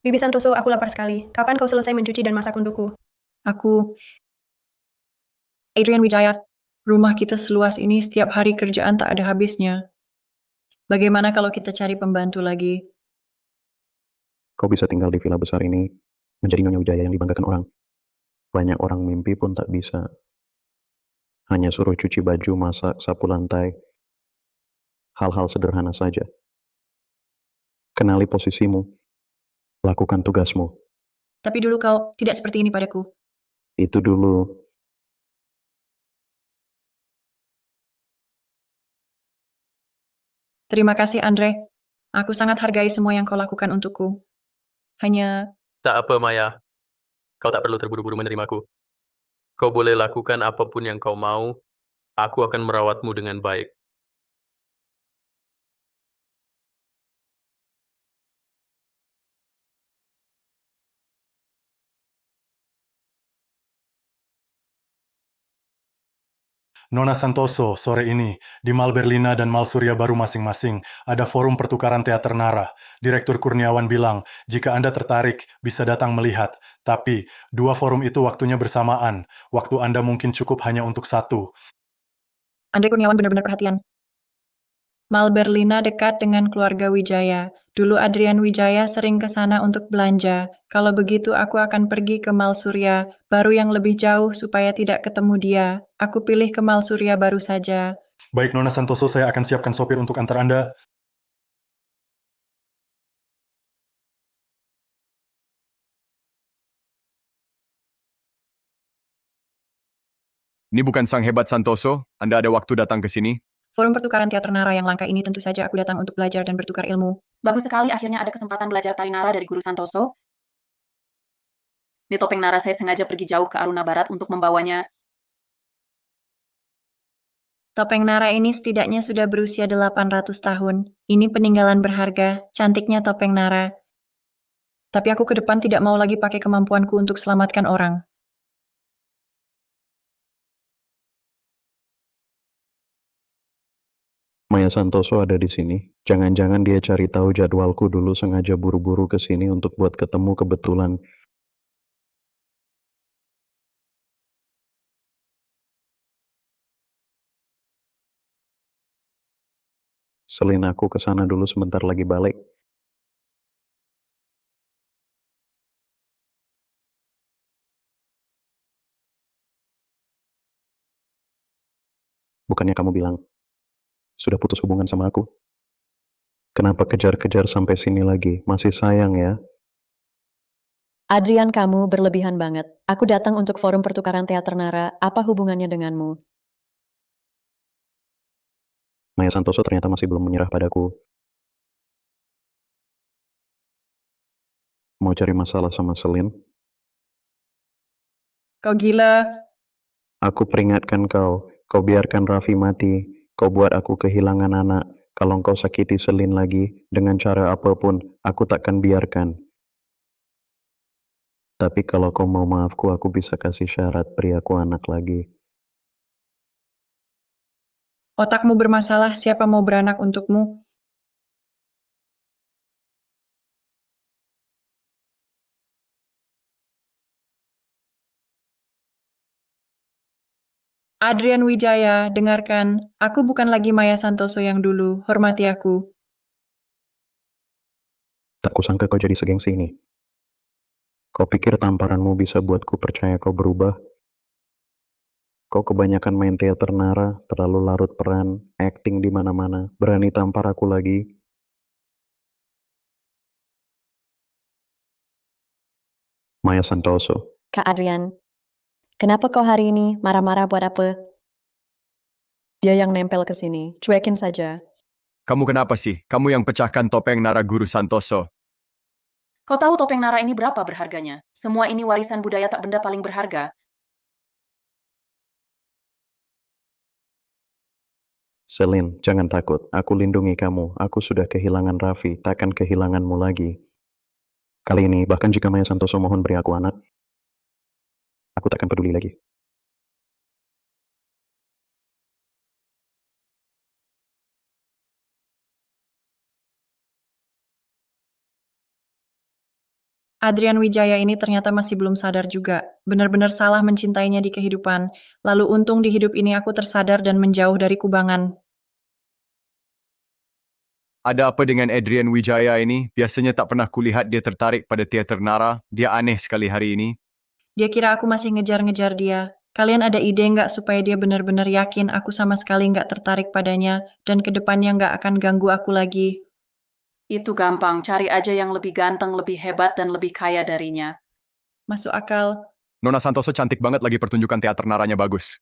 Bibi Santoso, aku lapar sekali. Kapan kau selesai mencuci dan masak untukku? Aku, Adrian Wijaya, rumah kita seluas ini setiap hari kerjaan tak ada habisnya. Bagaimana kalau kita cari pembantu lagi? Kau bisa tinggal di villa besar ini, menjadi Nyonya Wijaya yang dibanggakan orang. Banyak orang mimpi pun tak bisa. Hanya suruh cuci baju, masak, sapu lantai. Hal-hal sederhana saja. Kenali posisimu. Lakukan tugasmu. Tapi dulu kau tidak seperti ini padaku. Itu dulu. Terima kasih, Andre. Aku sangat hargai semua yang kau lakukan untukku. Hanya, Tak apa, Maya. Kau tak perlu terburu-buru menerimaku. Kau boleh lakukan apapun yang kau mau. Aku akan merawatmu dengan baik. Nona Santoso, sore ini, di Mal Berlina dan Mal Surya baru masing-masing, ada forum pertukaran teater Nara. Direktur Kurniawan bilang, jika Anda tertarik, bisa datang melihat. Tapi, dua forum itu waktunya bersamaan. Waktu Anda mungkin cukup hanya untuk satu. Andre Kurniawan benar-benar perhatian. Mal Berlina dekat dengan keluarga Wijaya. Dulu Adrian Wijaya sering ke sana untuk belanja. Kalau begitu aku akan pergi ke Mal Surya, baru yang lebih jauh supaya tidak ketemu dia. Aku pilih ke Mal Surya baru saja. Baik, Nona Santoso, saya akan siapkan sopir untuk antar Anda. Ini bukan sang hebat Santoso? Anda ada waktu datang ke sini? Forum pertukaran teater Nara yang langka ini tentu saja aku datang untuk belajar dan bertukar ilmu. Bagus sekali akhirnya ada kesempatan belajar tari Nara dari Guru Santoso. Di topeng Nara saya sengaja pergi jauh ke Aruna Barat untuk membawanya. Topeng Nara ini setidaknya sudah berusia 800 tahun. Ini peninggalan berharga, cantiknya topeng Nara. Tapi aku ke depan tidak mau lagi pakai kemampuanku untuk selamatkan orang. Maya Santoso ada di sini. Jangan-jangan dia cari tahu jadwalku dulu sengaja buru-buru ke sini untuk buat ketemu kebetulan. Selin aku ke sana dulu sebentar lagi balik. Bukannya kamu bilang sudah putus hubungan sama aku? Kenapa kejar-kejar sampai sini lagi? Masih sayang ya? Adrian, kamu berlebihan banget. Aku datang untuk forum pertukaran teater Nara. Apa hubungannya denganmu? Maya Santoso ternyata masih belum menyerah padaku. Mau cari masalah sama Selin? Kau gila. Aku peringatkan kau. Kau biarkan Raffi mati. Kau buat aku kehilangan anak. Kalau kau sakiti Selin lagi, dengan cara apapun, aku takkan biarkan. Tapi kalau kau mau maafku, aku bisa kasih syarat beri aku anak lagi. Otakmu bermasalah, siapa mau beranak untukmu? Adrian Wijaya, dengarkan. Aku bukan lagi Maya Santoso yang dulu. Hormati aku. Tak kusangka kau jadi segengsi ini. Kau pikir tamparanmu bisa buatku percaya kau berubah? Kau kebanyakan main teater Nara, terlalu larut peran, acting di mana-mana, berani tampar aku lagi. Maya Santoso. Kak Adrian, kenapa kau hari ini marah-marah buat apa? Dia yang nempel ke sini. Cuekin saja. Kamu kenapa sih? Kamu yang pecahkan topeng Nara Guru Santoso. Kau tahu topeng Nara ini berapa berharganya? Semua ini warisan budaya tak benda paling berharga. Selin, jangan takut. Aku lindungi kamu. Aku sudah kehilangan Raffi, takkan kehilanganmu lagi. Kali ini, bahkan jika Maya Santoso mohon beri aku anak, aku takkan peduli lagi. Adrian Wijaya ini ternyata masih belum sadar juga. Benar-benar salah mencintainya di kehidupan. Lalu untung di hidup ini aku tersadar dan menjauh dari kubangan. Ada apa dengan Adrian Wijaya ini? Biasanya tak pernah kulihat dia tertarik pada teater Nara. Dia aneh sekali hari ini. Dia kira aku masih ngejar-ngejar dia. Kalian ada ide nggak supaya dia benar-benar yakin aku sama sekali nggak tertarik padanya dan kedepannya nggak akan ganggu aku lagi? Itu gampang, cari aja yang lebih ganteng, lebih hebat, dan lebih kaya darinya. Masuk akal. Nona Santoso cantik banget lagi pertunjukan teater Naranya bagus.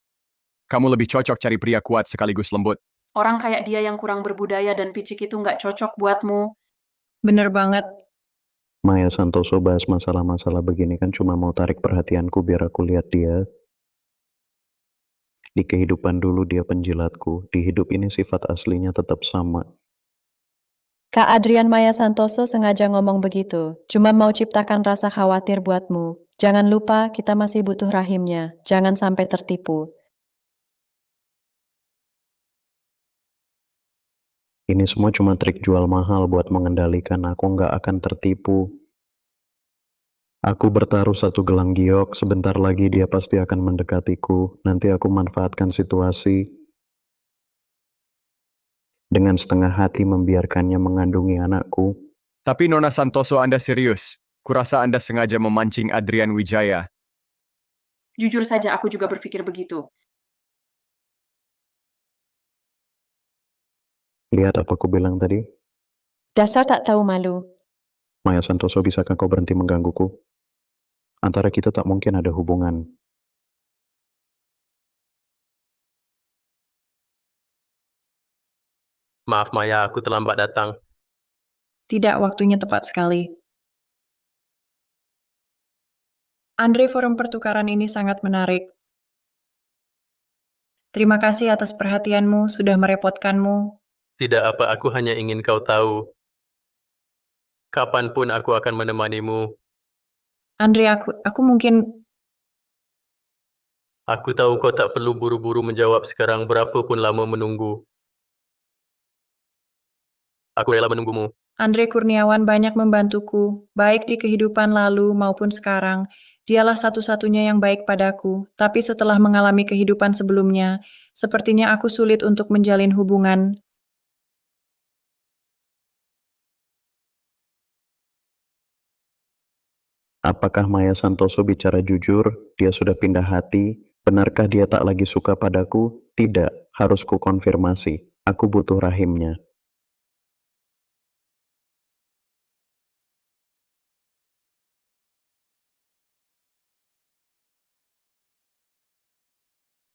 Kamu lebih cocok cari pria kuat sekaligus lembut. Orang kayak dia yang kurang berbudaya dan picik itu nggak cocok buatmu. Bener banget. Maya Santoso bahas masalah-masalah begini kan cuma mau tarik perhatianku biar aku lihat dia. Di kehidupan dulu dia penjilatku, di hidup ini sifat aslinya tetap sama. Kak Adrian Maya Santoso sengaja ngomong begitu. Cuma mau ciptakan rasa khawatir buatmu. Jangan lupa kita masih butuh rahimnya. Jangan sampai tertipu. Ini semua cuma trik jual mahal buat mengendalikan aku nggak akan tertipu. Aku bertaruh satu gelang giok, sebentar lagi dia pasti akan mendekatiku. Nanti aku manfaatkan situasi. Dengan setengah hati membiarkannya mengandungi anakku. Tapi Nona Santoso Anda serius. Kurasa Anda sengaja memancing Adrian Wijaya. Jujur saja aku juga berpikir begitu. Lihat apa aku bilang tadi? Dasar tak tahu malu. Maya Santoso, bisakah kau berhenti menggangguku? Antara kita tak mungkin ada hubungan. Maaf Maya, aku terlambat datang. Tidak, waktunya tepat sekali. Andre, forum pertukaran ini sangat menarik. Terima kasih atas perhatianmu, sudah merepotkanmu. Tidak apa, aku hanya ingin kau tahu. Kapanpun aku akan menemanimu. Andre, aku mungkin... Aku tahu kau tak perlu buru-buru menjawab sekarang berapapun lama menunggu. Aku rela menunggumu. Andre Kurniawan banyak membantuku, baik di kehidupan lalu maupun sekarang. Dialah satu-satunya yang baik padaku, tapi setelah mengalami kehidupan sebelumnya, sepertinya aku sulit untuk menjalin hubungan. Apakah Maya Santoso bicara jujur? Dia sudah pindah hati? Benarkah dia tak lagi suka padaku? Tidak, harus ku konfirmasi. Aku butuh rahimnya.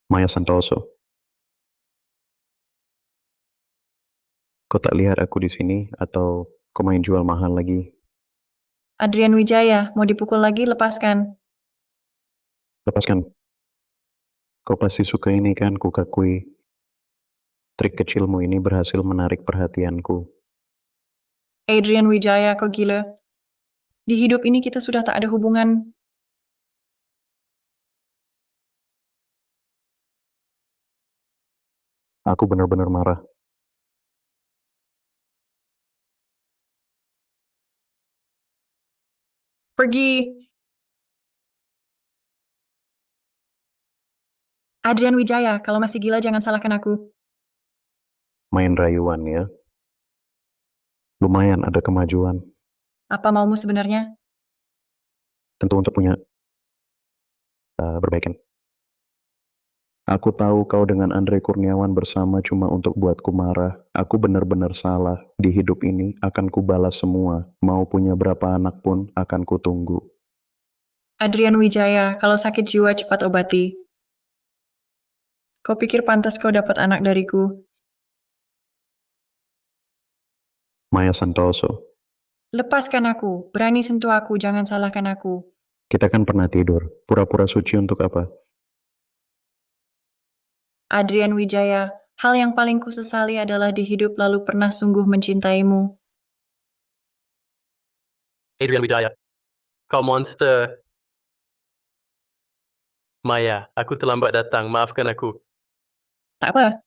Maya Santoso. Kau tak lihat aku di sini atau kau main jual mahal lagi? Adrian Wijaya, mau dipukul lagi, lepaskan. Lepaskan. Kau pasti suka ini kan kukakui. Trik kecilmu ini berhasil menarik perhatianku. Adrian Wijaya, kau gila. Di hidup ini kita sudah tak ada hubungan. Aku benar-benar marah. Pergi. Adrian Wijaya, kalau masih gila jangan salahkan aku. Main rayuan ya. Lumayan ada kemajuan. Apa maumu sebenarnya? Tentu untuk punya perbaikan. Aku tahu kau dengan Andre Kurniawan bersama cuma untuk buatku marah. Aku benar-benar salah. Di hidup ini akan kubalas semua. Mau punya berapa anak pun akan kutunggu. Adrian Wijaya, kalau sakit jiwa cepat obati. Kau pikir pantas kau dapat anak dariku? Maya Santoso. Lepaskan aku, berani sentuh aku, jangan salahkan aku. Kita kan pernah tidur. Pura-pura suci untuk apa? Adrian Wijaya, hal yang paling kusesali adalah di hidup lalu pernah sungguh mencintaimu. Adrian Wijaya. Kau monster. Maya, aku terlambat datang, maafkan aku. Tak apa.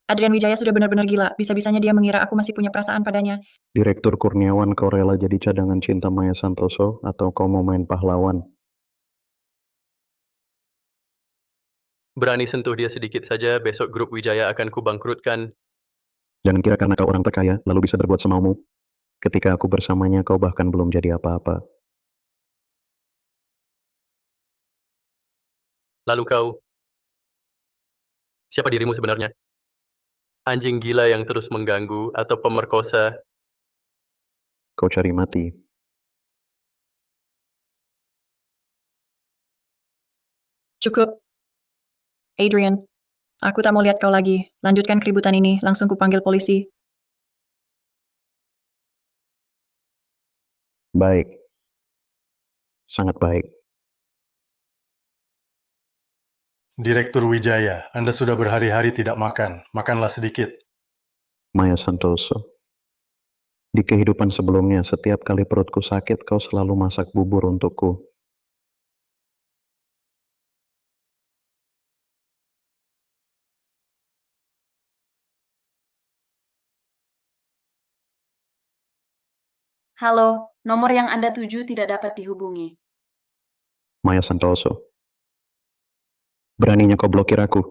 Adrian Wijaya sudah benar-benar gila. Bisa-bisanya dia mengira aku masih punya perasaan padanya. Direktur Kurniawan, kau rela jadi cadangan cinta Maya Santoso atau kau mau main pahlawan? Berani sentuh dia sedikit saja, besok grup Wijaya akan kubangkrutkan. Jangan kira karena kau orang terkaya, lalu bisa berbuat semaumu. Ketika aku bersamanya, kau bahkan belum jadi apa-apa. Lalu kau, siapa dirimu sebenarnya? Anjing gila yang terus mengganggu atau pemerkosa? Kau cari mati. Cukup. Adrian, aku tak mau lihat kau lagi. Lanjutkan keributan ini, langsung kupanggil polisi. Baik. Sangat baik. Direktur Wijaya, Anda sudah berhari-hari tidak makan. Makanlah sedikit. Maya Santoso. Di kehidupan sebelumnya, setiap kali perutku sakit, kau selalu masak bubur untukku. Halo, nomor yang Anda tuju tidak dapat dihubungi. Maya Santoso. Beraninya kau blokir aku.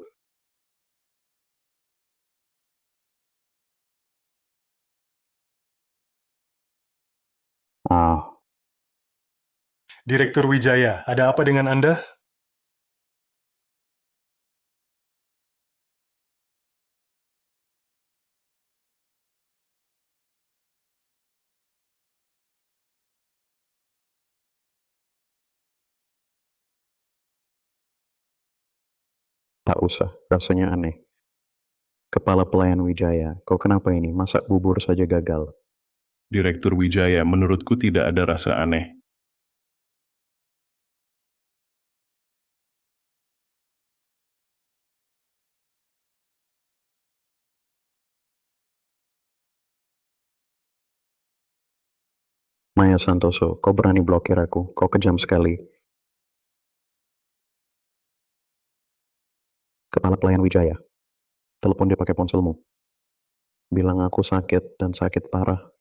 Direktur Wijaya, ada apa dengan Anda? Tak usah, rasanya aneh. Kepala pelayan Wijaya, kau kenapa ini? Masak bubur saja gagal. Direktur Wijaya, menurutku tidak ada rasa aneh. Maya Santoso, kau berani blokir aku. Kau kejam sekali. Kepala pelayan Wijaya, telepon dia pakai ponselmu. Bilang aku sakit dan sakit parah.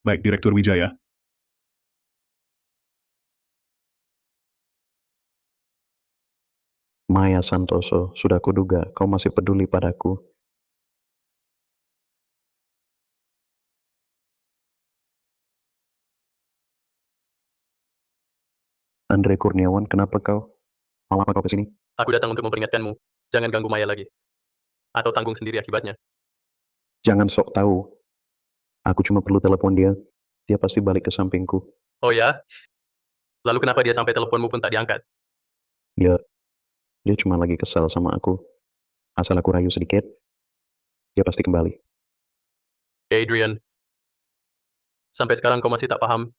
Baik, Direktur Wijaya. Maya Santoso, sudah kuduga kau masih peduli padaku. Andre Kurniawan, kenapa kau? Mau apa kau kesini? Aku datang untuk memperingatkanmu. Jangan ganggu Maya lagi. Atau tanggung sendiri akibatnya. Jangan sok tahu. Aku cuma perlu telepon dia. Dia pasti balik ke sampingku. Oh ya? Lalu kenapa dia sampai teleponmu pun tak diangkat? Dia cuma lagi kesal sama aku. Asal aku rayu sedikit, dia pasti kembali. Adrian, sampai sekarang kau masih tak paham.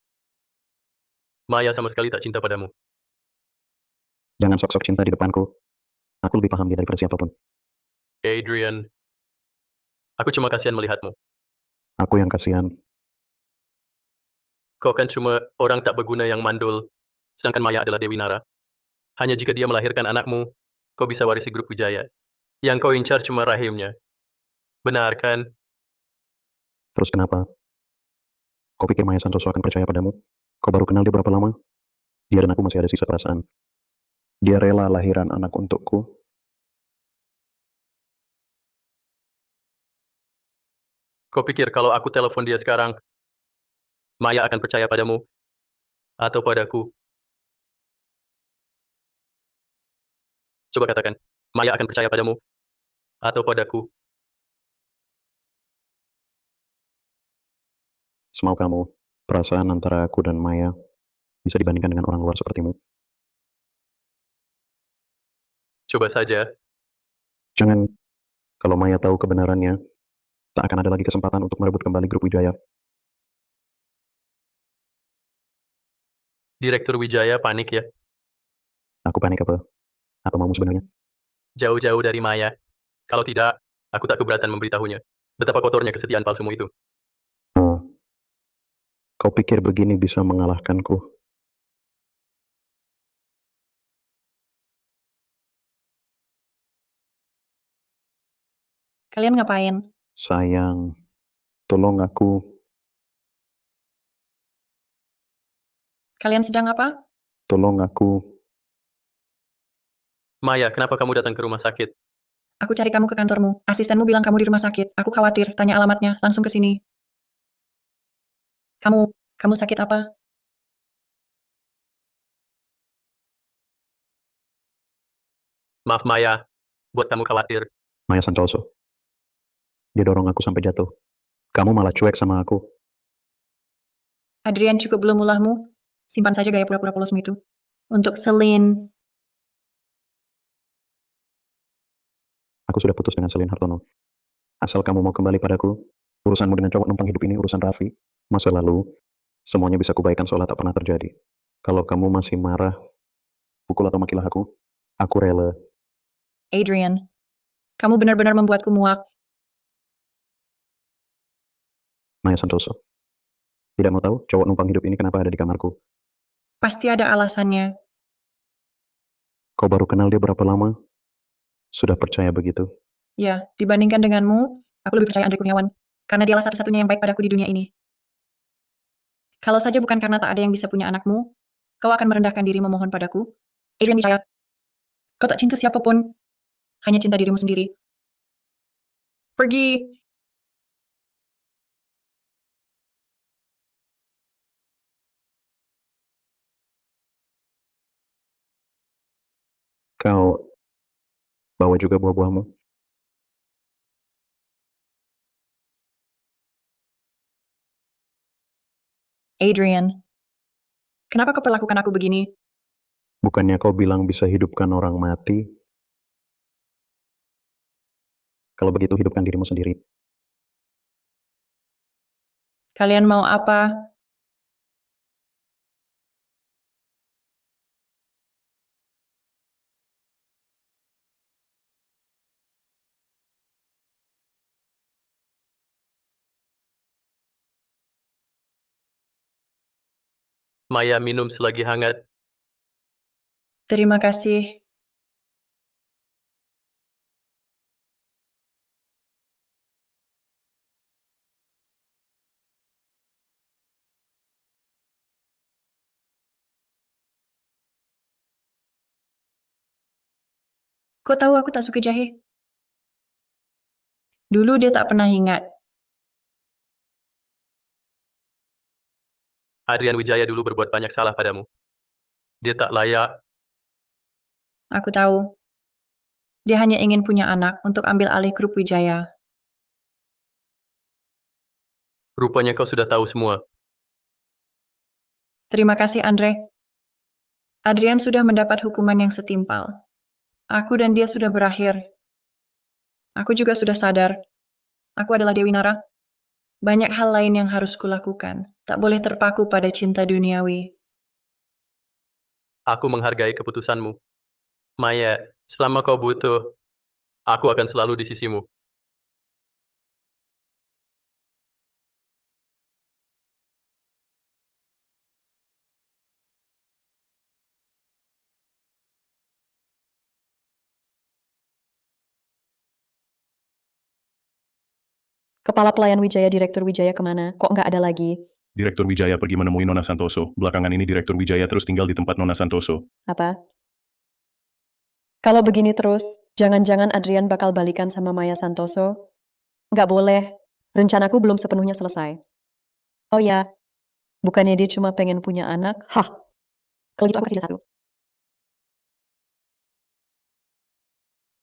Maya sama sekali tak cinta padamu. Jangan sok-sok cinta di depanku. Aku lebih paham dia daripada siapapun. Adrian, aku cuma kasihan melihatmu. Aku yang kasihan. Kau kan cuma orang tak berguna yang mandul, sedangkan Maya adalah Dewi Nara. Hanya jika dia melahirkan anakmu, kau bisa warisi grup Wijaya. Yang kau incar cuma rahimnya. Benar kan? Terus kenapa? Kau pikir Maya Santoso akan percaya padamu? Kau baru kenal dia berapa lama? Dia dan aku masih ada sisa perasaan. Dia rela lahiran anak untukku. Kau pikir kalau aku telepon dia sekarang, Maya akan percaya padamu? Atau padaku? Coba katakan, Maya akan percaya padamu? Atau padaku? Semau kamu, perasaan antara aku dan Maya bisa dibandingkan dengan orang luar sepertimu. Coba saja. Jangan, kalau Maya tahu kebenarannya, tak akan ada lagi kesempatan untuk merebut kembali grup Wijaya. Direktur Wijaya panik ya. Aku panik apa? Apa maumu sebenarnya? Jauh-jauh dari Maya. Kalau tidak, aku tak keberatan memberitahunya. Betapa kotornya kesetiaan palsumu itu. Oh, kau pikir begini bisa mengalahkanku? Kalian ngapain? Sayang, tolong aku. Kalian sedang apa? Tolong aku. Maya, kenapa kamu datang ke rumah sakit? Aku cari kamu ke kantormu. Asistenmu bilang kamu di rumah sakit. Aku khawatir. Tanya alamatnya. Langsung ke sini. Kamu sakit apa? Maaf Maya, buat kamu khawatir. Maya Santoso. Dia dorong aku sampai jatuh. Kamu malah cuek sama aku. Adrian, cukup belum ulahmu? Simpan saja gaya pura-pura polosmu itu. Untuk Selin. Aku sudah putus dengan Selin Hartono. Asal kamu mau kembali padaku, urusanmu dengan cowok numpang hidup ini urusan Raffi. Masa lalu, semuanya bisa kubaikan seolah tak pernah terjadi. Kalau kamu masih marah, pukul atau makilah aku rela. Adrian, kamu benar-benar membuatku muak. Maya Santoso. Tidak mau tahu cowok numpang hidup ini kenapa ada di kamarku? Pasti ada alasannya. Kau baru kenal dia berapa lama? Sudah percaya begitu? Ya, dibandingkan denganmu, aku lebih percaya Andre Kurniawan. Karena dialah satu-satunya yang baik padaku di dunia ini. Kalau saja bukan karena tak ada yang bisa punya anakmu, kau akan merendahkan diri memohon padaku. Adrian Wijaya, kau tak cinta siapapun. Hanya cinta dirimu sendiri. Pergi. Kau bawa juga buah-buahmu? Adrian, kenapa kau perlakukan aku begini? Bukannya kau bilang bisa hidupkan orang mati? Kalau begitu hidupkan dirimu sendiri. Kalian mau apa? Maya minum selagi hangat. Terima kasih. Kok tahu aku tak suka jahe? Dulu dia tak pernah ingat. Adrian Wijaya dulu berbuat banyak salah padamu. Dia tak layak. Aku tahu. Dia hanya ingin punya anak untuk ambil alih grup Wijaya. Rupanya kau sudah tahu semua. Terima kasih, Andre. Adrian sudah mendapat hukuman yang setimpal. Aku dan dia sudah berakhir. Aku juga sudah sadar. Aku adalah Dewi Nara. Banyak hal lain yang harus kulakukan. Tak boleh terpaku pada cinta duniawi. Aku menghargai keputusanmu. Maya, selama kau butuh, aku akan selalu di sisimu. Kepala pelayan Wijaya, Direktur Wijaya kemana? Kok nggak ada lagi? Direktur Wijaya pergi menemui Nona Santoso. Belakangan ini Direktur Wijaya terus tinggal di tempat Nona Santoso. Apa? Kalau begini terus, jangan-jangan Adrian bakal balikan sama Maya Santoso? Nggak boleh. Rencanaku belum sepenuhnya selesai. Oh ya, bukannya dia cuma pengen punya anak? Hah? Kalau gitu aku kasih dia satu.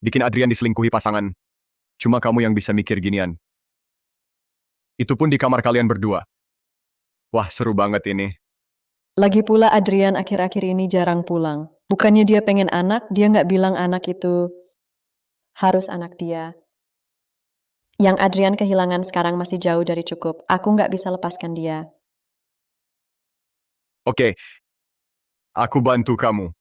Bikin Adrian diselingkuhi pasangan. Cuma kamu yang bisa mikir ginian. Itu pun di kamar kalian berdua. Wah, seru banget ini. Lagi pula Adrian akhir-akhir ini jarang pulang. Bukannya dia pengen anak, dia nggak bilang anak itu harus anak dia. Yang Adrian kehilangan sekarang masih jauh dari cukup. Aku nggak bisa lepaskan dia. Oke, aku bantu kamu.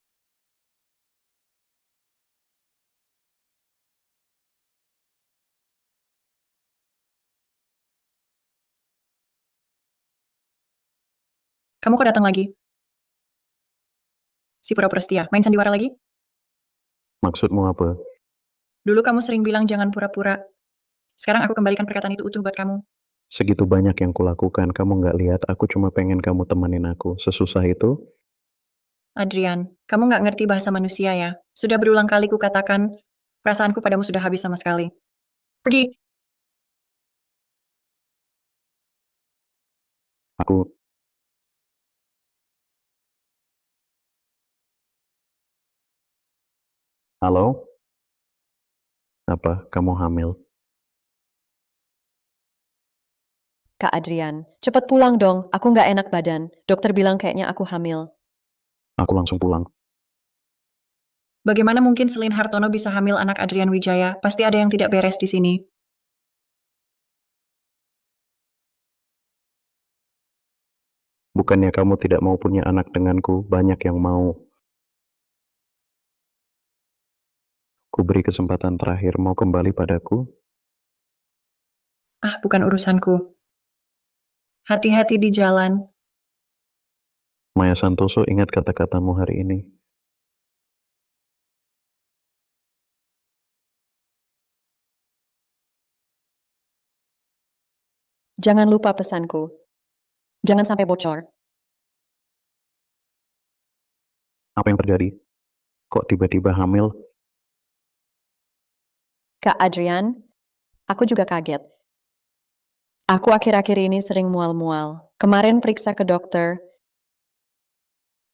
Kamu kok datang lagi? Si pura-pura setia. Main sandiwara lagi? Maksudmu apa? Dulu kamu sering bilang jangan pura-pura. Sekarang aku kembalikan perkataan itu utuh buat kamu. Segitu banyak yang kulakukan, kamu nggak lihat, aku cuma pengen kamu temenin aku. Sesusah itu? Adrian, kamu nggak ngerti bahasa manusia ya. Sudah berulang kali kukatakan, perasaanku padamu sudah habis sama sekali. Pergi. Aku... Halo? Apa, kamu hamil? Kak Adrian, cepet pulang dong. Aku nggak enak badan. Dokter bilang kayaknya aku hamil. Aku langsung pulang. Bagaimana mungkin Selin Hartono bisa hamil anak Adrian Wijaya? Pasti ada yang tidak beres di sini. Bukannya kamu tidak mau punya anak denganku, banyak yang mau. Ku beri kesempatan terakhir, mau kembali padaku? Ah, bukan urusanku. Hati-hati di jalan. Maya Santoso, ingat kata-katamu hari ini. Jangan lupa pesanku. Jangan sampai bocor. Apa yang terjadi? Kok tiba-tiba hamil? Kak Adrian, aku juga kaget. Aku akhir-akhir ini sering mual-mual. Kemarin periksa ke dokter,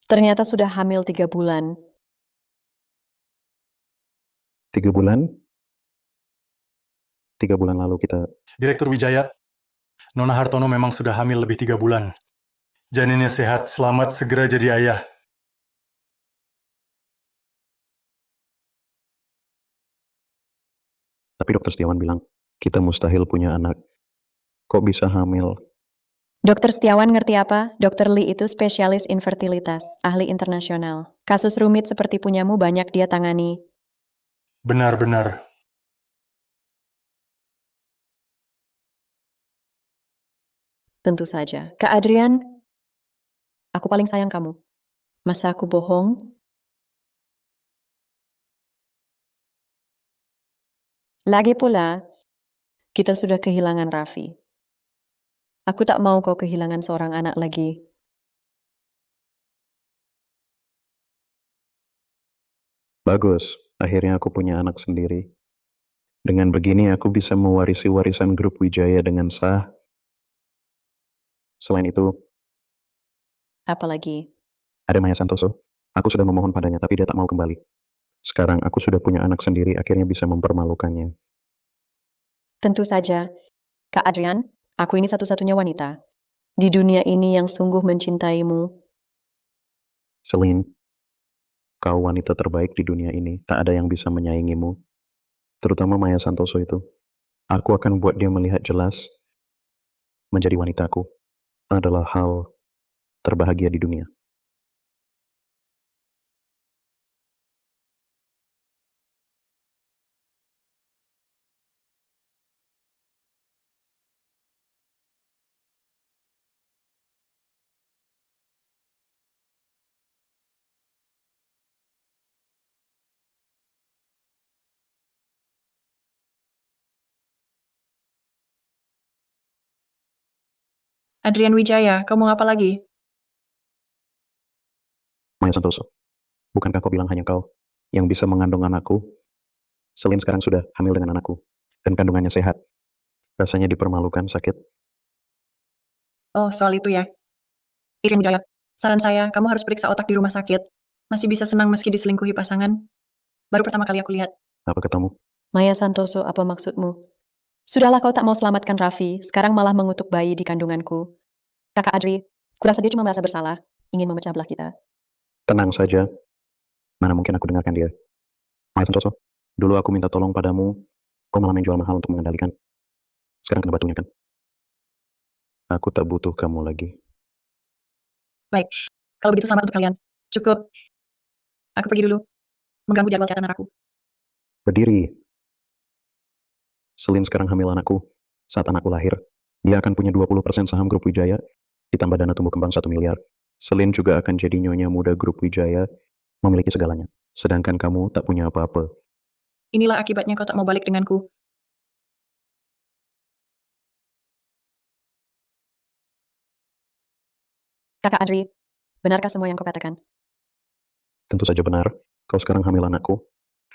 ternyata sudah hamil 3 bulan. 3 bulan? 3 bulan lalu kita... Direktur Wijaya, Nona Hartono memang sudah hamil lebih 3 bulan. Janinnya sehat, selamat, segera jadi ayah. Tapi dokter Setiawan bilang, kita mustahil punya anak. Kok bisa hamil? Dokter Setiawan ngerti apa? Dokter Lee itu spesialis infertilitas, ahli internasional. Kasus rumit seperti punyamu banyak dia tangani. Benar-benar. Tentu saja. Kak Adrian, aku paling sayang kamu. Masa aku bohong? Lagi pula, kita sudah kehilangan Raffi. Aku tak mau kau kehilangan seorang anak lagi. Bagus, akhirnya aku punya anak sendiri. Dengan begini aku bisa mewarisi warisan grup Wijaya dengan sah. Selain itu, Apalagi, ada Maya Santoso. Aku sudah memohon padanya tapi dia tak mau kembali. Sekarang aku sudah punya anak sendiri, akhirnya bisa mempermalukannya. tentu saja, Kak Adrian, aku ini satu-satunya wanita di dunia ini yang sungguh mencintaimu. Celine, kau wanita terbaik di dunia ini. Tak ada yang bisa menyaingimu. Terutama Maya Santoso itu. Aku akan buat dia melihat jelas menjadi wanitaku adalah hal terbahagia di dunia. Adrian Wijaya, kamu apa lagi? Maya Santoso, bukankah kau bilang hanya kau yang bisa mengandung anakku? Celine sekarang sudah hamil dengan anakku. Dan kandungannya sehat. Rasanya dipermalukan, sakit. Oh, soal itu ya. Adrian Wijaya, saran saya, kamu harus periksa otak di rumah sakit. Masih bisa senang meski diselingkuhi pasangan. Baru pertama kali aku lihat. Apa katamu? Maya Santoso, apa maksudmu? Sudahlah kau tak mau selamatkan Raffi, sekarang malah mengutuk bayi di kandunganku. Kakak Adri, kurasa dia cuma merasa bersalah, ingin memecah belah kita. Tenang saja. Mana mungkin aku dengarkan dia. Maya Santoso, dulu aku minta tolong padamu, kau malah menjual mahal untuk mengendalikan. Sekarang kena batunya kan? Aku tak butuh kamu lagi. Baik, kalau begitu selamat untuk kalian. Cukup. Aku pergi dulu. Mengganggu jadwal catatan aku. Berdiri. Celine sekarang hamil anakku. Saat anakku lahir, dia akan punya 20% saham grup Wijaya, ditambah dana tumbuh kembang 1 miliar. Celine juga akan jadi nyonya muda grup Wijaya, memiliki segalanya. Sedangkan kamu tak punya apa-apa. Inilah akibatnya kau tak mau balik denganku. Kakak Adri, benarkah semua yang kau katakan? Tentu saja benar, kau sekarang hamil anakku.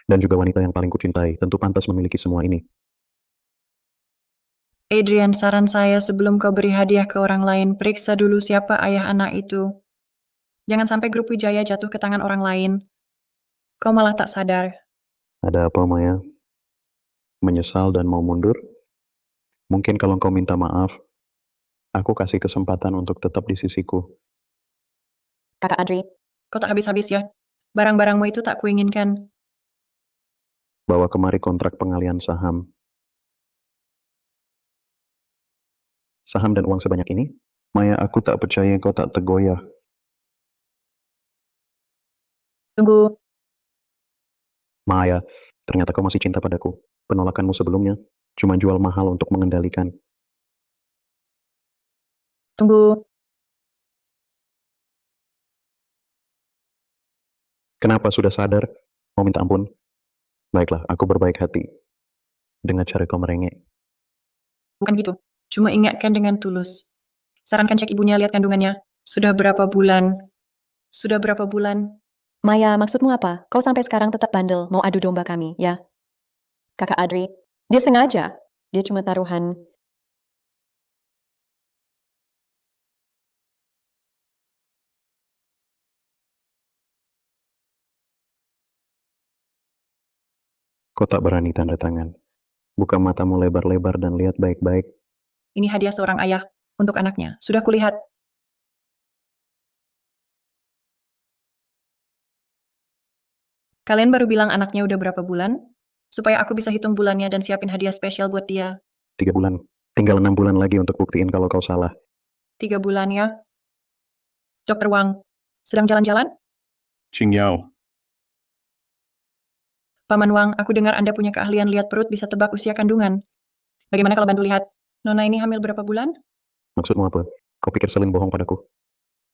Dan juga wanita yang paling kucintai, tentu pantas memiliki semua ini. Adrian, saran saya sebelum kau beri hadiah ke orang lain, periksa dulu siapa ayah anak itu. Jangan sampai grup Wijaya jatuh ke tangan orang lain. Kau malah tak sadar. Ada apa, Maya? Menyesal dan mau mundur? Mungkin kalau kau minta maaf, aku kasih kesempatan untuk tetap di sisiku. Kakak Adri, Kau tak habis-habis ya. Barang-barangmu itu tak kuinginkan. Bawa kemari kontrak pengalian saham. Saham dan uang sebanyak ini? Maya, aku tak percaya kau tak tergoyah. Tunggu, Maya, ternyata kau masih cinta padaku. Penolakanmu sebelumnya cuma jual mahal untuk mengendalikan. tunggu. Kenapa sudah sadar? Mau minta ampun? Baiklah, aku berbaik hati. Dengan cara kau merengek. Bukan gitu. Cuma ingatkan dengan tulus. Sarankan cek ibunya lihat kandungannya. Sudah berapa bulan? Sudah berapa bulan? Maya, maksudmu apa? Kau sampai sekarang tetap bandel, mau adu domba kami, ya? Kakak Adri, dia sengaja. Dia cuma taruhan. Kau tak berani tanda tangan. Buka matamu lebar-lebar dan lihat baik-baik. Ini hadiah seorang ayah untuk anaknya. Sudah kulihat. Kalian baru bilang anaknya udah berapa bulan? supaya aku bisa hitung bulannya dan siapin hadiah spesial buat dia. 3 bulan. Tinggal 6 bulan lagi untuk buktiin kalau kau salah. 3 bulan ya. Dokter Wang, sedang jalan-jalan? Qing Yao, Paman Wang, aku dengar Anda punya keahlian lihat perut bisa tebak usia kandungan. Bagaimana kalau bantu lihat? Nona ini hamil berapa bulan? Maksudmu apa? Kau pikir Selin bohong padaku?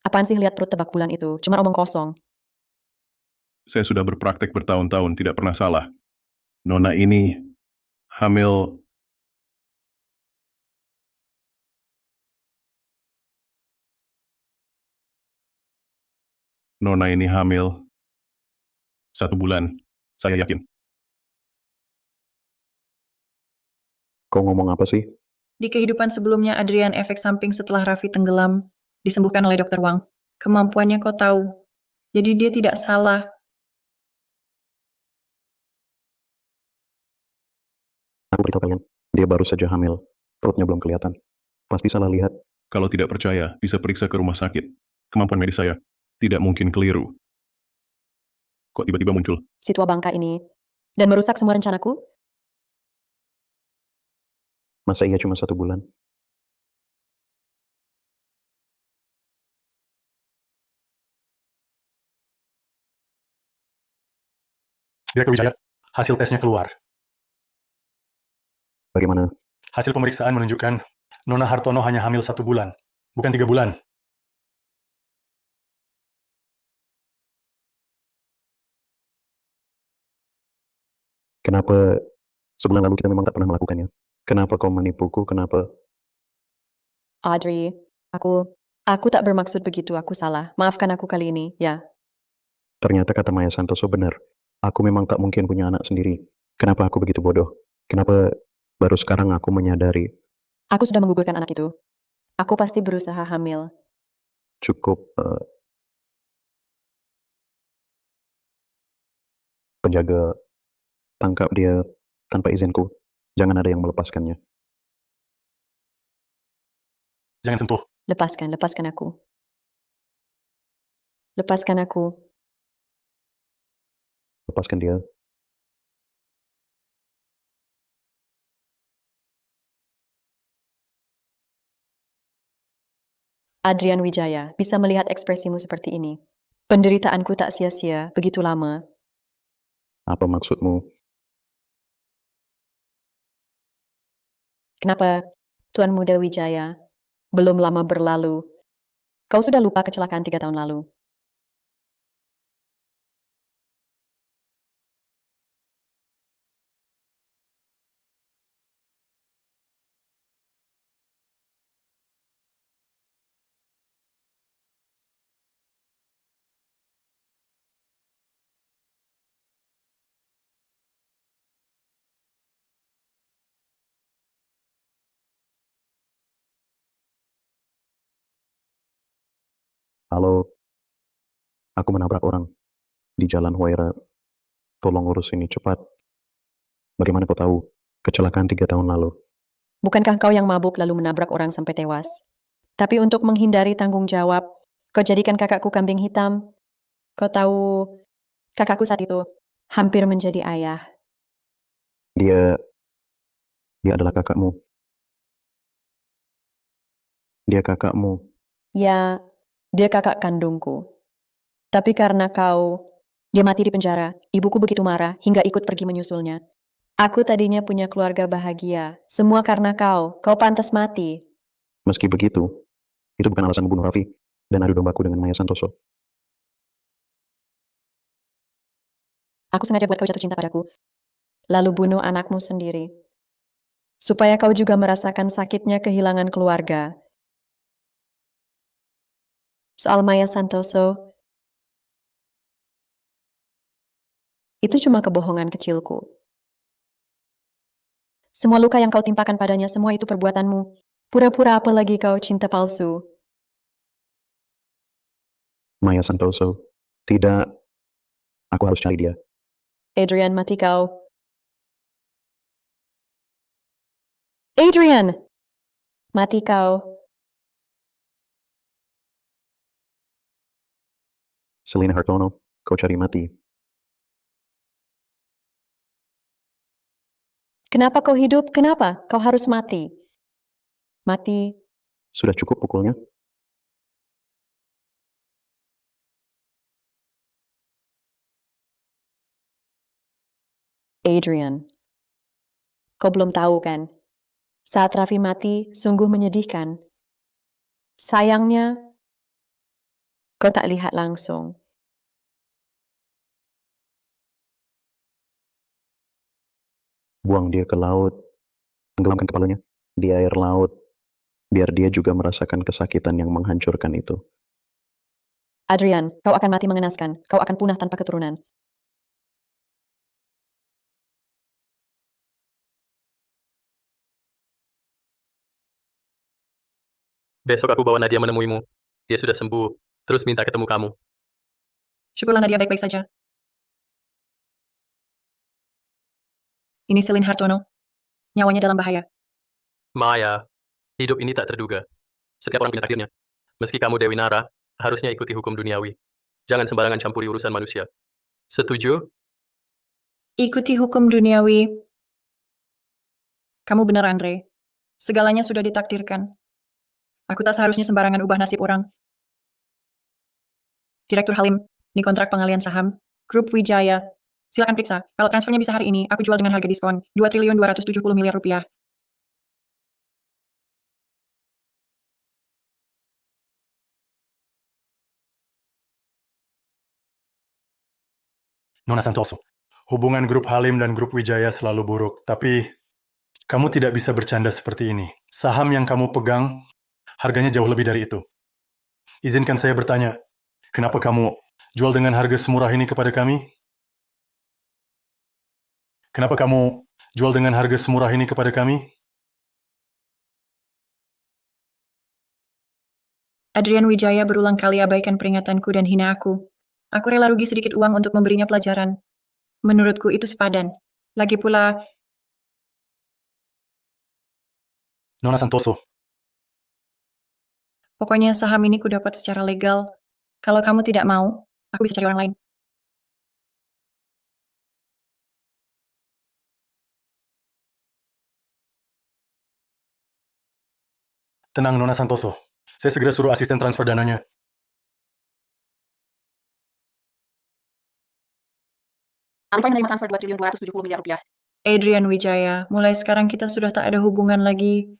Apaan sih lihat perut tebak bulan itu? Cuma omong kosong. saya sudah berpraktek bertahun-tahun, tidak pernah salah. Nona ini hamil. Nona ini hamil 1 bulan, saya yakin. Kau ngomong apa sih? Di kehidupan sebelumnya, Adrian efek samping setelah Raffi tenggelam, disembuhkan oleh dokter Wang. Kemampuannya kau tahu. Jadi dia tidak salah. Aku beritahu kalian, dia baru saja hamil. Perutnya belum kelihatan. Pasti salah lihat. Kalau tidak percaya, bisa periksa ke rumah sakit. Kemampuan medis saya tidak mungkin keliru. Kok tiba-tiba muncul? Si tua bangka ini. Dan merusak semua rencanaku? Masa iya cuma 1 bulan? Direktur Wijaya, hasil tesnya keluar. Bagaimana? Hasil pemeriksaan menunjukkan Nona Hartono hanya hamil 1 bulan, bukan 3 bulan. Kenapa sebulan lalu kita memang tak pernah melakukannya? Kenapa kau menipuku? Kenapa? Audrey, aku tak bermaksud begitu, aku salah. Maafkan aku kali ini, ya. Ternyata kata Maya Santoso benar. Aku memang tak mungkin punya anak sendiri. Kenapa aku begitu bodoh? Kenapa baru sekarang aku menyadari? Aku sudah menggugurkan anak itu. Aku pasti berusaha hamil. Cukup penjaga tangkap dia tanpa izinku. Jangan ada yang melepaskannya. Jangan sentuh. Lepaskan aku. Lepaskan aku. Lepaskan dia. Adrian Wijaya, bisa melihat ekspresimu seperti ini. Penderitaanku tak sia-sia, begitu lama. Apa maksudmu? Kenapa, Tuan Muda Wijaya? Belum lama berlalu. Kau sudah lupa kecelakaan 3 tahun lalu. Halo, aku menabrak orang di Jalan Huaira. Tolong urus ini cepat. Bagaimana kau tahu? Kecelakaan 3 tahun lalu. Bukankah kau yang mabuk lalu menabrak orang sampai tewas? Tapi untuk menghindari tanggung jawab, kau jadikan kakakku kambing hitam. Kau tahu, kakakku saat itu hampir menjadi ayah. Dia adalah kakakmu. Dia kakakmu. Ya, dia kakak kandungku. Tapi karena dia mati di penjara. Ibuku begitu marah hingga ikut pergi menyusulnya. Aku tadinya punya keluarga bahagia. Semua karena kau. Kau pantas mati. Meski begitu, itu bukan alasan membunuh Raffi dan adu dombaku dengan Maya Santoso. Aku sengaja buat kau jatuh cinta padaku. Lalu bunuh anakmu sendiri. Supaya kau juga merasakan sakitnya kehilangan keluarga. Soal Maya Santoso, itu cuma kebohongan kecilku. Semua luka yang kau timpakan padanya, semua itu perbuatanmu. Pura-pura apa lagi kau cinta palsu. Maya Santoso. Tidak. Aku harus cari dia. Adrian, mati kau. Adrian! Mati kau. Selina Hartono, kau cari mati. Kenapa kau hidup? Kenapa kau harus mati? Mati. Sudah cukup pukulnya? Adrian, kau belum tahu kan? Saat Raffi mati, sungguh menyedihkan. Sayangnya, kau tak lihat langsung. Buang dia ke laut, tenggelamkan kepalanya di air laut, biar dia juga merasakan kesakitan yang menghancurkan itu. Adrian, kau akan mati mengenaskan. Kau akan punah tanpa keturunan. Besok aku bawa Nadia menemuimu. Dia sudah sembuh, terus minta ketemu kamu. Syukurlah Nadia baik-baik saja. Ini Selin Hartono. Nyawanya dalam bahaya. Maya, hidup ini tak terduga. Setiap orang punya takdirnya. Meski kamu Dewi Nara, harusnya ikuti hukum duniawi. Jangan sembarangan campuri urusan manusia. Setuju? Ikuti hukum duniawi. Kamu benar, Andre. Segalanya sudah ditakdirkan. Aku tak seharusnya sembarangan ubah nasib orang. Direktur Halim, ini kontrak pengalian saham. Grup Wijaya. Silakan periksa. Kalau transfernya bisa hari ini, aku jual dengan harga diskon. 2.270 miliar rupiah. Nona Santoso, hubungan grup Halim dan grup Wijaya selalu buruk, tapi kamu tidak bisa bercanda seperti ini. Saham yang kamu pegang, harganya jauh lebih dari itu. Izinkan saya bertanya, kenapa kamu jual dengan harga semurah ini kepada kami? Kenapa kamu jual dengan harga semurah ini kepada kami? Adrian Wijaya berulang kali abaikan peringatanku dan hina aku. Aku rela rugi sedikit uang untuk memberinya pelajaran. Menurutku itu sepadan. Lagi pula, Nona Santoso, pokoknya saham ini ku dapat secara legal. Kalau kamu tidak mau, aku bisa cari orang lain. tenang Nona Santoso. Saya segera suruh asisten transfer dananya. Alipay menerima transfer 2.270 miliar rupiah. Adrian Wijaya, mulai sekarang kita sudah tak ada hubungan lagi.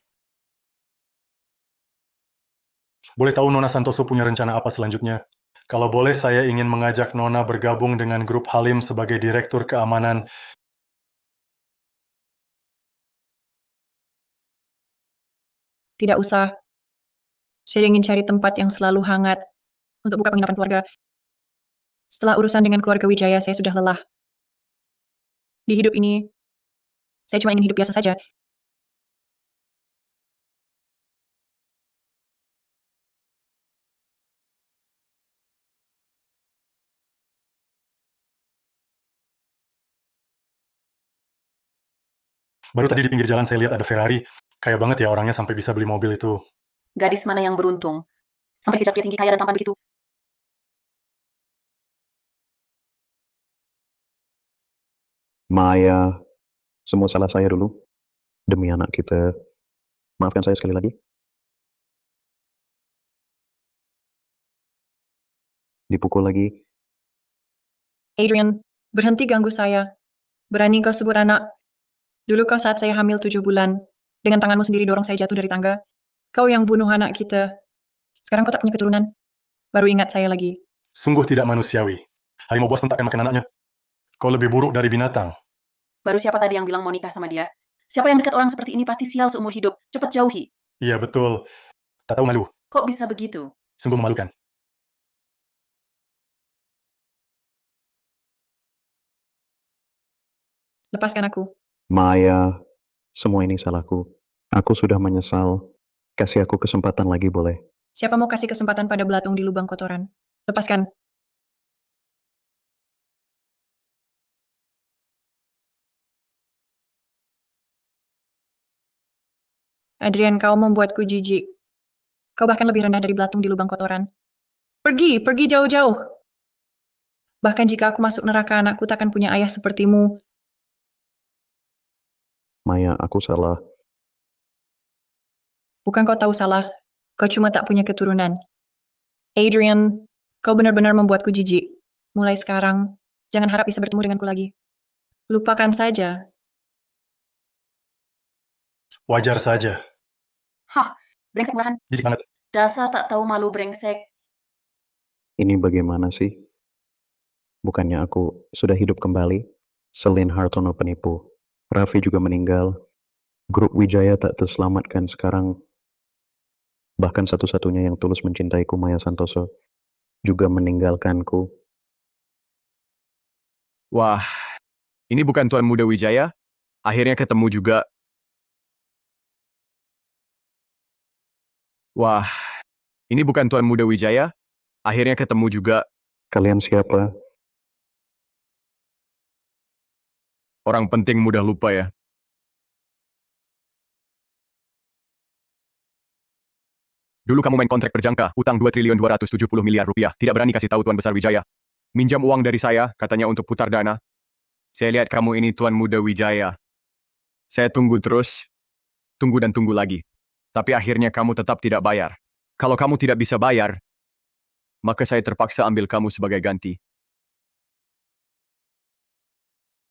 Boleh tahu Nona Santoso punya rencana apa selanjutnya? Kalau boleh, saya ingin mengajak Nona bergabung dengan grup Halim sebagai direktur keamanan. Tidak usah. Saya ingin cari tempat yang selalu hangat untuk buka penginapan keluarga. Setelah urusan dengan keluarga Wijaya, saya sudah lelah. Di hidup ini, saya cuma ingin hidup biasa saja. Baru tadi di pinggir jalan saya lihat ada Ferrari. Kaya banget ya orangnya sampai bisa beli mobil itu. Gadis mana yang beruntung? Sampai dikejar pria tinggi kaya dan tampan begitu. Maya, semua salah saya dulu. Demi anak kita. Maafkan saya sekali lagi. Dipukul lagi. Adrian, berhenti ganggu saya. Berani kau sebut anak. Dulu kau saat saya hamil 7 bulan. Dengan tanganmu sendiri dorong saya jatuh dari tangga. Kau yang bunuh anak kita. Sekarang kau tak punya keturunan. Baru ingat saya lagi. Sungguh tidak manusiawi. Harimau buas pun takkan makan anaknya. Kau lebih buruk dari binatang. Baru siapa tadi yang bilang mau nikah sama dia? Siapa yang dekat orang seperti ini pasti sial seumur hidup. Cepat jauhi. Iya betul. Tak tahu malu. Kok bisa begitu? Sungguh memalukan. Lepaskan aku. Maya, semua ini salahku. Aku sudah menyesal. Kasih aku kesempatan lagi boleh. Siapa mau kasih kesempatan pada belatung di lubang kotoran? Lepaskan. Adrian, kau membuatku jijik. Kau bahkan lebih rendah dari belatung di lubang kotoran. Pergi, pergi jauh-jauh. Bahkan jika aku masuk neraka, anakku takkan punya ayah sepertimu. Maya, aku salah. Bukan kau tahu salah, kau cuma tak punya keturunan. Adrian, kau benar-benar membuatku jijik. Mulai sekarang, jangan harap bisa bertemu denganku lagi. Lupakan saja. Wajar saja. Hah, brengsek murahan. Jijik banget. Dasar tak tahu malu brengsek. Ini bagaimana sih? Bukannya aku sudah hidup kembali? Selin Hartono penipu. Raffi juga meninggal. Grup Wijaya tak terselamatkan sekarang. Bahkan satu-satunya yang tulus mencintaiku, Maya Santoso, juga meninggalkanku. Wah, ini bukan Tuan Muda Wijaya? Akhirnya ketemu juga. Wah, ini bukan Tuan Muda Wijaya? Akhirnya ketemu juga. Kalian siapa? Orang penting mudah lupa ya. Dulu kamu main kontrak berjangka, utang 2.270 miliar rupiah. Tidak berani kasih tahu Tuan Besar Wijaya. Minjam uang dari saya, katanya untuk putar dana. Saya lihat kamu ini Tuan Muda Wijaya. Saya tunggu terus, tunggu dan tunggu lagi. Tapi akhirnya kamu tetap tidak bayar. Kalau kamu tidak bisa bayar, maka saya terpaksa ambil kamu sebagai ganti.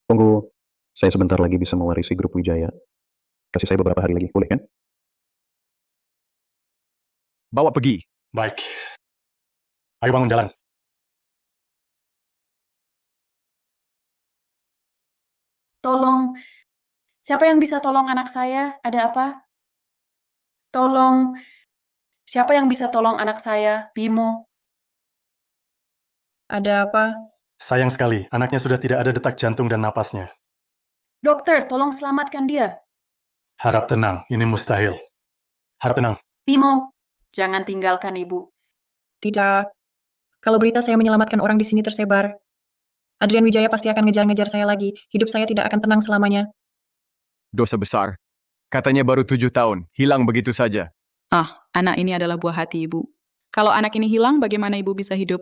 Tunggu, saya sebentar lagi bisa mewarisi grup Wijaya. Kasih saya beberapa hari lagi, boleh kan? Bawa pergi. Baik. Ayo bangun jalan. Tolong, siapa yang bisa tolong anak saya? Ada apa? Tolong, siapa yang bisa tolong anak saya? Bimo. Ada apa? Sayang sekali, anaknya sudah tidak ada detak jantung dan napasnya. Dokter, tolong selamatkan dia. Harap tenang, ini mustahil. Harap tenang. Bimo, jangan tinggalkan ibu. Tidak. Kalau berita saya menyelamatkan orang di sini tersebar, Adrian Wijaya pasti akan ngejar-ngejar saya lagi. Hidup saya tidak akan tenang selamanya. Dosa besar. Katanya baru 7 tahun, hilang begitu saja. Ah, anak ini adalah buah hati ibu. Kalau anak ini hilang, bagaimana ibu bisa hidup?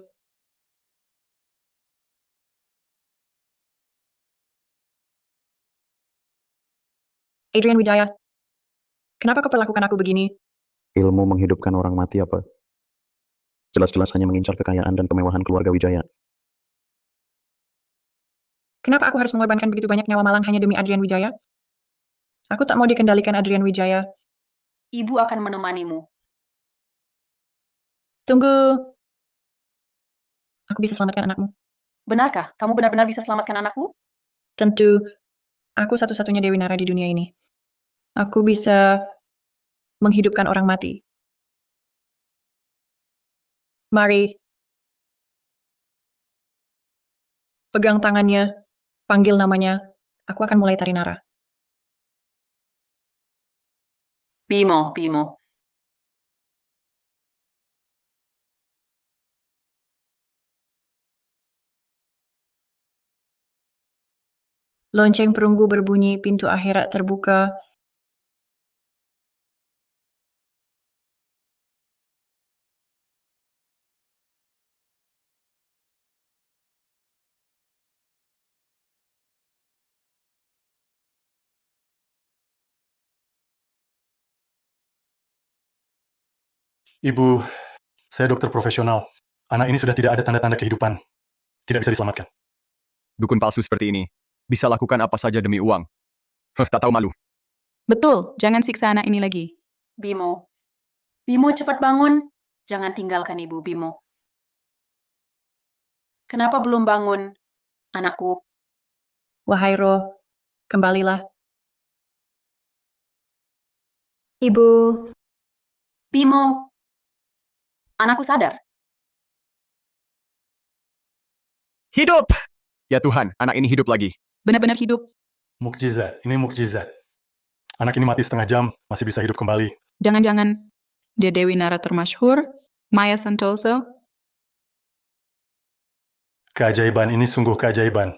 Adrian Wijaya, kenapa kau perlakukan aku begini? Ilmu menghidupkan orang mati apa? Jelas-jelas hanya mengincar kekayaan dan kemewahan keluarga Wijaya. Kenapa aku harus mengorbankan begitu banyak nyawa malang hanya demi Adrian Wijaya? Aku tak mau dikendalikan Adrian Wijaya. Ibu akan menemanimu. Tunggu. Aku bisa selamatkan anakmu. Benarkah? Kamu benar-benar bisa selamatkan anakku? Tentu. Aku satu-satunya Dewi Nara di dunia ini. Aku bisa menghidupkan orang mati. Mari. Pegang tangannya, panggil namanya. Aku akan mulai tari nara. Bimo, Bimo. Lonceng perunggu berbunyi, pintu akhirat terbuka. Ibu, saya dokter profesional. Anak ini sudah tidak ada tanda-tanda kehidupan. Tidak bisa diselamatkan. Dukun palsu seperti ini, bisa lakukan apa saja demi uang. Tak tahu malu. Betul, jangan siksa anak ini lagi. Bimo. Bimo, cepat bangun. Jangan tinggalkan ibu, Bimo. Kenapa belum bangun, anakku? Wahai roh, kembalilah. Ibu, Bimo. Anakku sadar. Hidup! Ya Tuhan, anak ini hidup lagi. Benar-benar hidup. Mukjizat, ini mukjizat. Anak ini mati setengah jam, masih bisa hidup kembali. Jangan-jangan dia Dewi Nara termasyhur, Maya Santoso. Keajaiban ini sungguh keajaiban.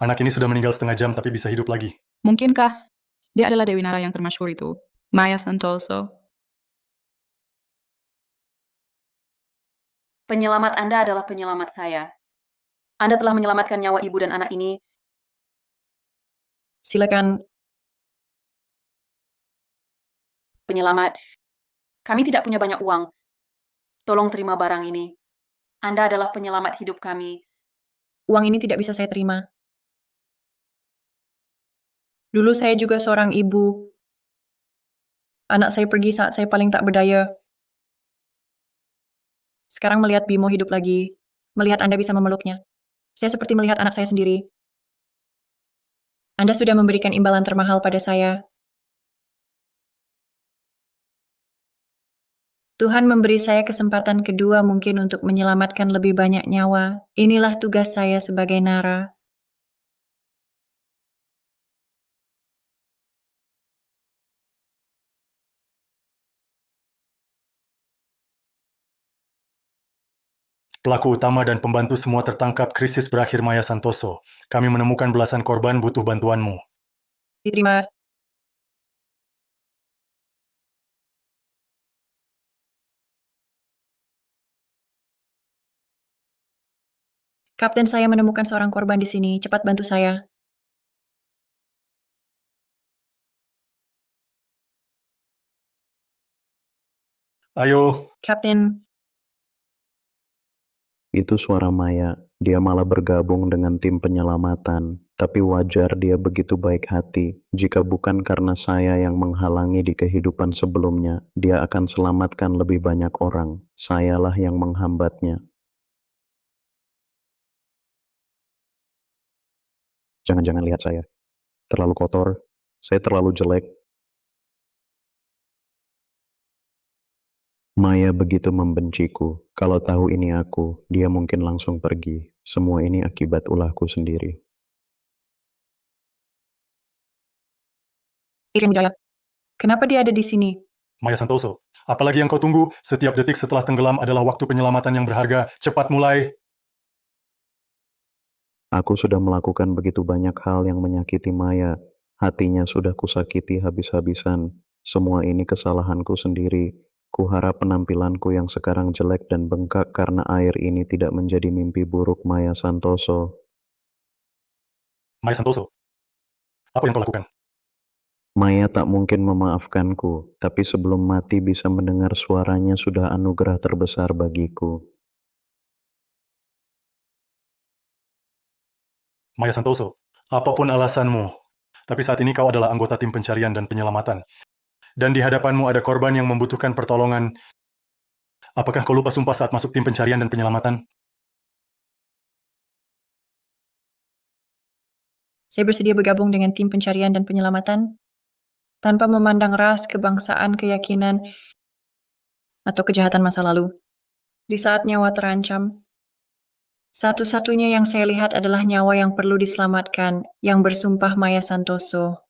Anak ini sudah meninggal setengah jam tapi bisa hidup lagi. Mungkinkah dia adalah Dewi Nara yang termasyhur itu, Maya Santoso? Penyelamat Anda adalah penyelamat saya. Anda telah menyelamatkan nyawa ibu dan anak ini. Silakan Penyelamat, kami tidak punya banyak uang. Tolong terima barang ini. Anda adalah penyelamat hidup kami. Uang ini tidak bisa saya terima. Dulu saya juga seorang ibu. Anak saya pergi saat saya paling tak berdaya. Sekarang melihat Bimo hidup lagi, melihat Anda bisa memeluknya. Saya seperti melihat anak saya sendiri. Anda sudah memberikan imbalan termahal pada saya. Tuhan memberi saya kesempatan kedua mungkin untuk menyelamatkan lebih banyak nyawa. Inilah tugas saya sebagai Nara. Pelaku utama dan pembantu semua tertangkap. Krisis berakhir, Maya Santoso. Kami menemukan belasan korban, butuh bantuanmu. Diterima. Kapten, saya menemukan seorang korban di sini. Cepat bantu saya. Ayo. Kapten, Itu suara Maya. Dia malah bergabung dengan tim penyelamatan. Tapi wajar dia begitu baik hati. Jika bukan karena saya yang menghalangi di kehidupan sebelumnya, dia akan selamatkan lebih banyak orang. Sayalah yang menghambatnya. Jangan-jangan lihat saya. Terlalu kotor. Saya terlalu jelek. Maya begitu membenciku. Kalau tahu ini aku, dia mungkin langsung pergi. Semua ini akibat ulahku sendiri. Adrian Wijaya. Kenapa dia ada di sini? Maya Santoso, apalagi yang kau tunggu? Setiap detik setelah tenggelam adalah waktu penyelamatan yang berharga. Cepat mulai. Aku sudah melakukan begitu banyak hal yang menyakiti Maya. Hatinya sudah kusakiti habis-habisan. Semua ini kesalahanku sendiri. Kuharap penampilanku yang sekarang jelek dan bengkak karena air ini tidak menjadi mimpi buruk Maya Santoso. Maya Santoso, apa yang kau lakukan? Maya tak mungkin memaafkanku, tapi sebelum mati bisa mendengar suaranya sudah anugerah terbesar bagiku. Maya Santoso, apapun alasanmu, tapi saat ini kau adalah anggota tim pencarian dan penyelamatan. Dan di hadapanmu ada korban yang membutuhkan pertolongan. Apakah kau lupa sumpah saat masuk tim pencarian dan penyelamatan? Saya bersedia bergabung dengan tim pencarian dan penyelamatan tanpa memandang ras, kebangsaan, keyakinan, atau kejahatan masa lalu. Di saat nyawa terancam, satu-satunya yang saya lihat adalah nyawa yang perlu diselamatkan, yang bersumpah Maya Santoso.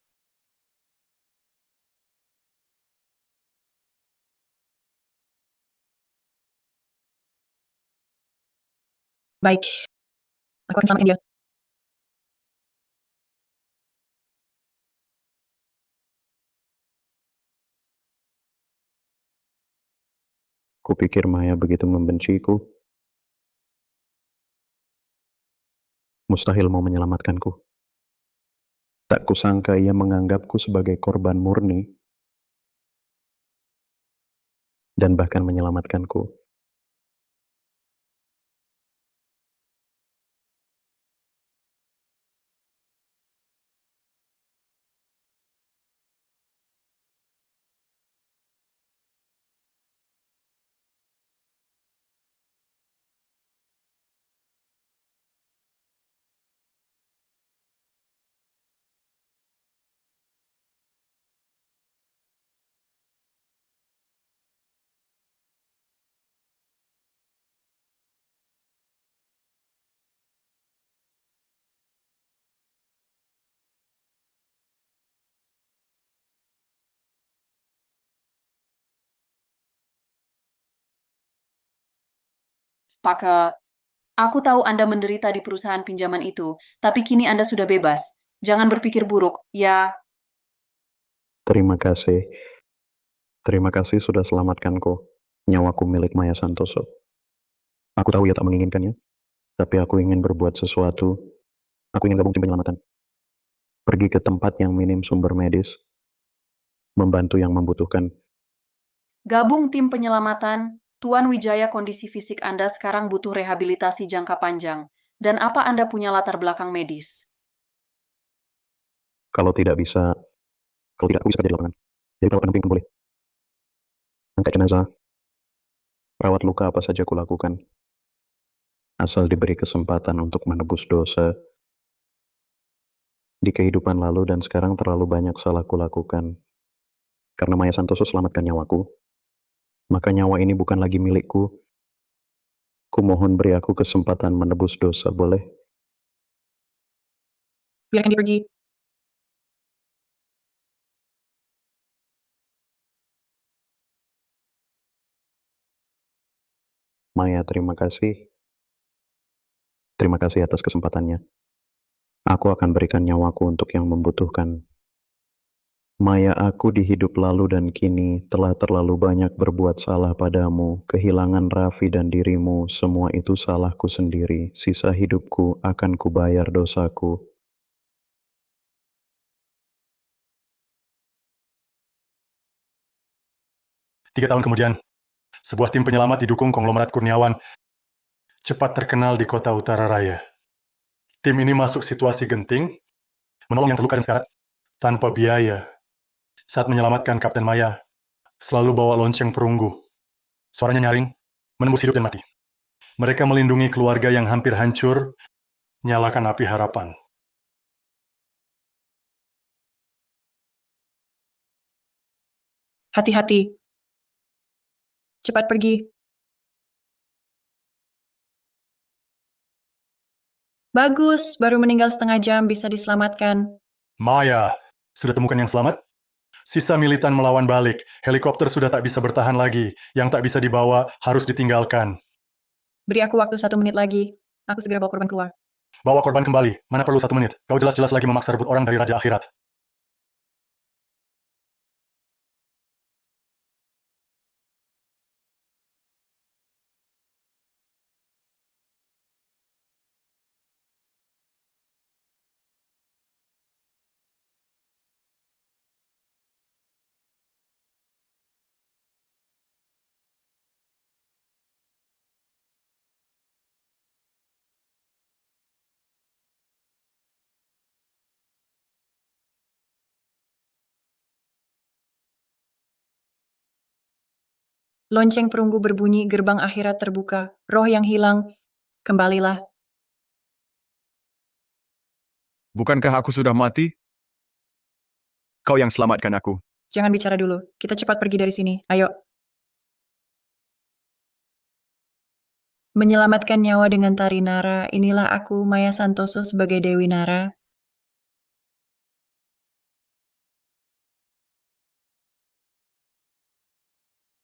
Baik, aku akan selamatkan dia. Kupikir Maya begitu membenciku. Mustahil mau menyelamatkanku. Tak kusangka ia menganggapku sebagai korban murni dan bahkan menyelamatkanku. Pak, aku tahu Anda menderita di perusahaan pinjaman itu, tapi kini Anda sudah bebas. Jangan berpikir buruk, ya. Terima kasih. Terima kasih sudah selamatkanku. Nyawaku milik Maya Santoso. Aku tahu ia tak menginginkannya, tapi aku ingin berbuat sesuatu. Aku ingin gabung tim penyelamatan. Pergi ke tempat yang minim sumber medis, membantu yang membutuhkan, Gabung tim penyelamatan, Tuan Wijaya, kondisi fisik Anda sekarang butuh rehabilitasi jangka panjang. Dan apa Anda punya latar belakang medis? Kalau tidak, aku bisa kerja di lapangan. Jadi perawat pendamping pun boleh. Angkat jenazah, rawat luka apa saja kulakukan. Asal diberi kesempatan untuk menebus dosa. Di kehidupan lalu dan sekarang terlalu banyak salah kulakukan. Karena Maya Santoso selamatkan nyawaku, maka nyawa ini bukan lagi milikku. Kumohon beri aku kesempatan menebus dosa, boleh? Biarkan dia pergi. Maya, terima kasih. Terima kasih atas kesempatannya. Aku akan berikan nyawaku untuk yang membutuhkan. Maya, aku di hidup lalu dan kini telah terlalu banyak berbuat salah padamu, kehilangan Raffi dan dirimu, semua itu salahku sendiri. Sisa hidupku akan kubayar dosaku. Tiga tahun kemudian, sebuah tim penyelamat didukung konglomerat Kurniawan cepat terkenal di kota Utara Raya. Tim ini masuk situasi genting, menolong yang terluka dan sekarat, tanpa biaya. Saat menyelamatkan Kapten Maya, selalu bawa lonceng perunggu. Suaranya nyaring, menembus hidup dan mati. Mereka melindungi keluarga yang hampir hancur, nyalakan api harapan. Hati-hati. Cepat pergi. Bagus, baru meninggal setengah jam, bisa diselamatkan. Maya, sudah temukan yang selamat? Sisa militan melawan balik. Helikopter sudah tak bisa bertahan lagi. Yang tak bisa dibawa harus ditinggalkan. Beri aku waktu 1 menit lagi. Aku segera bawa korban keluar. Bawa korban kembali. Mana perlu 1 menit? Kau jelas-jelas lagi memaksa rebut orang dari Raja Akhirat. Lonceng perunggu berbunyi, gerbang akhirat terbuka. Roh yang hilang, kembalilah. Bukankah aku sudah mati? Kau yang selamatkan aku. Jangan bicara dulu. Kita cepat pergi dari sini. Ayo. Menyelamatkan nyawa dengan tari Nara, inilah aku, Maya Santoso sebagai Dewi Nara.